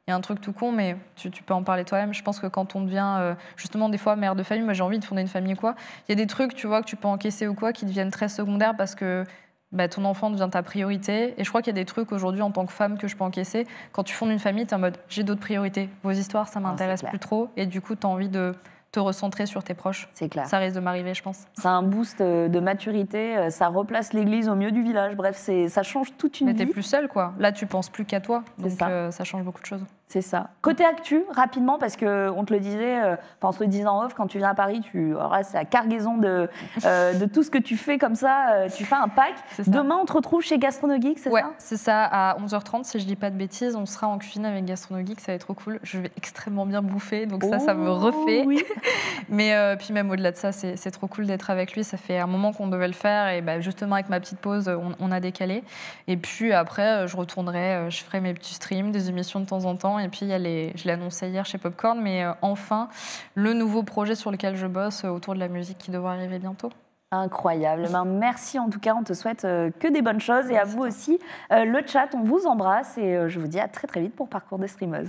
y a un truc tout con, mais tu peux en parler toi-même. Je pense que quand on devient, justement, des fois, mère de famille, moi j'ai envie de fonder une famille, quoi. Il y a des trucs, tu vois, que tu peux encaisser ou quoi, qui deviennent très secondaires parce que ton enfant devient ta priorité. Et je crois qu'il y a des trucs aujourd'hui, en tant que femme, que je peux encaisser. Quand tu fondes une famille, tu es en mode, j'ai d'autres priorités. Vos histoires, ça m'intéresse plus trop. Et du coup, tu as envie de te recentrer sur tes proches. C'est clair. Ça risque de m'arriver, je pense. C'est un boost de maturité, ça replace l'église au milieu du village. Bref, ça change toute une vie. Mais t'es plus seule, quoi. Là, tu penses plus qu'à toi. Donc, ça change beaucoup de choses. C'est ça. Côté actu, rapidement, parce qu'on te le disait, on se le disait en off, quand tu viens à Paris, c'est la cargaison de tout ce que tu fais comme ça. Tu fais un pack. Demain, on te retrouve chez Gastronogeek, c'est ça? Ouais, c'est ça. À 11h30, si je dis pas de bêtises, on sera en cuisine avec Gastronogeek. Ça va être trop cool. Je vais extrêmement bien bouffer, donc ça me refait. Oui. Mais puis même au-delà de ça, c'est trop cool d'être avec lui. Ça fait un moment qu'on devait le faire et justement avec ma petite pause, on a décalé. Et puis après, je retournerai, je ferai mes petits streams, des émissions de temps en temps. Et puis je l'ai annoncé hier chez Popcorn, mais enfin le nouveau projet sur lequel je bosse autour de la musique qui devrait arriver bientôt. Incroyable. Merci en tout cas, on te souhaite que des bonnes choses. Et à vous aussi, le chat, on vous embrasse et je vous dis à très très vite pour Parcours de streameuse.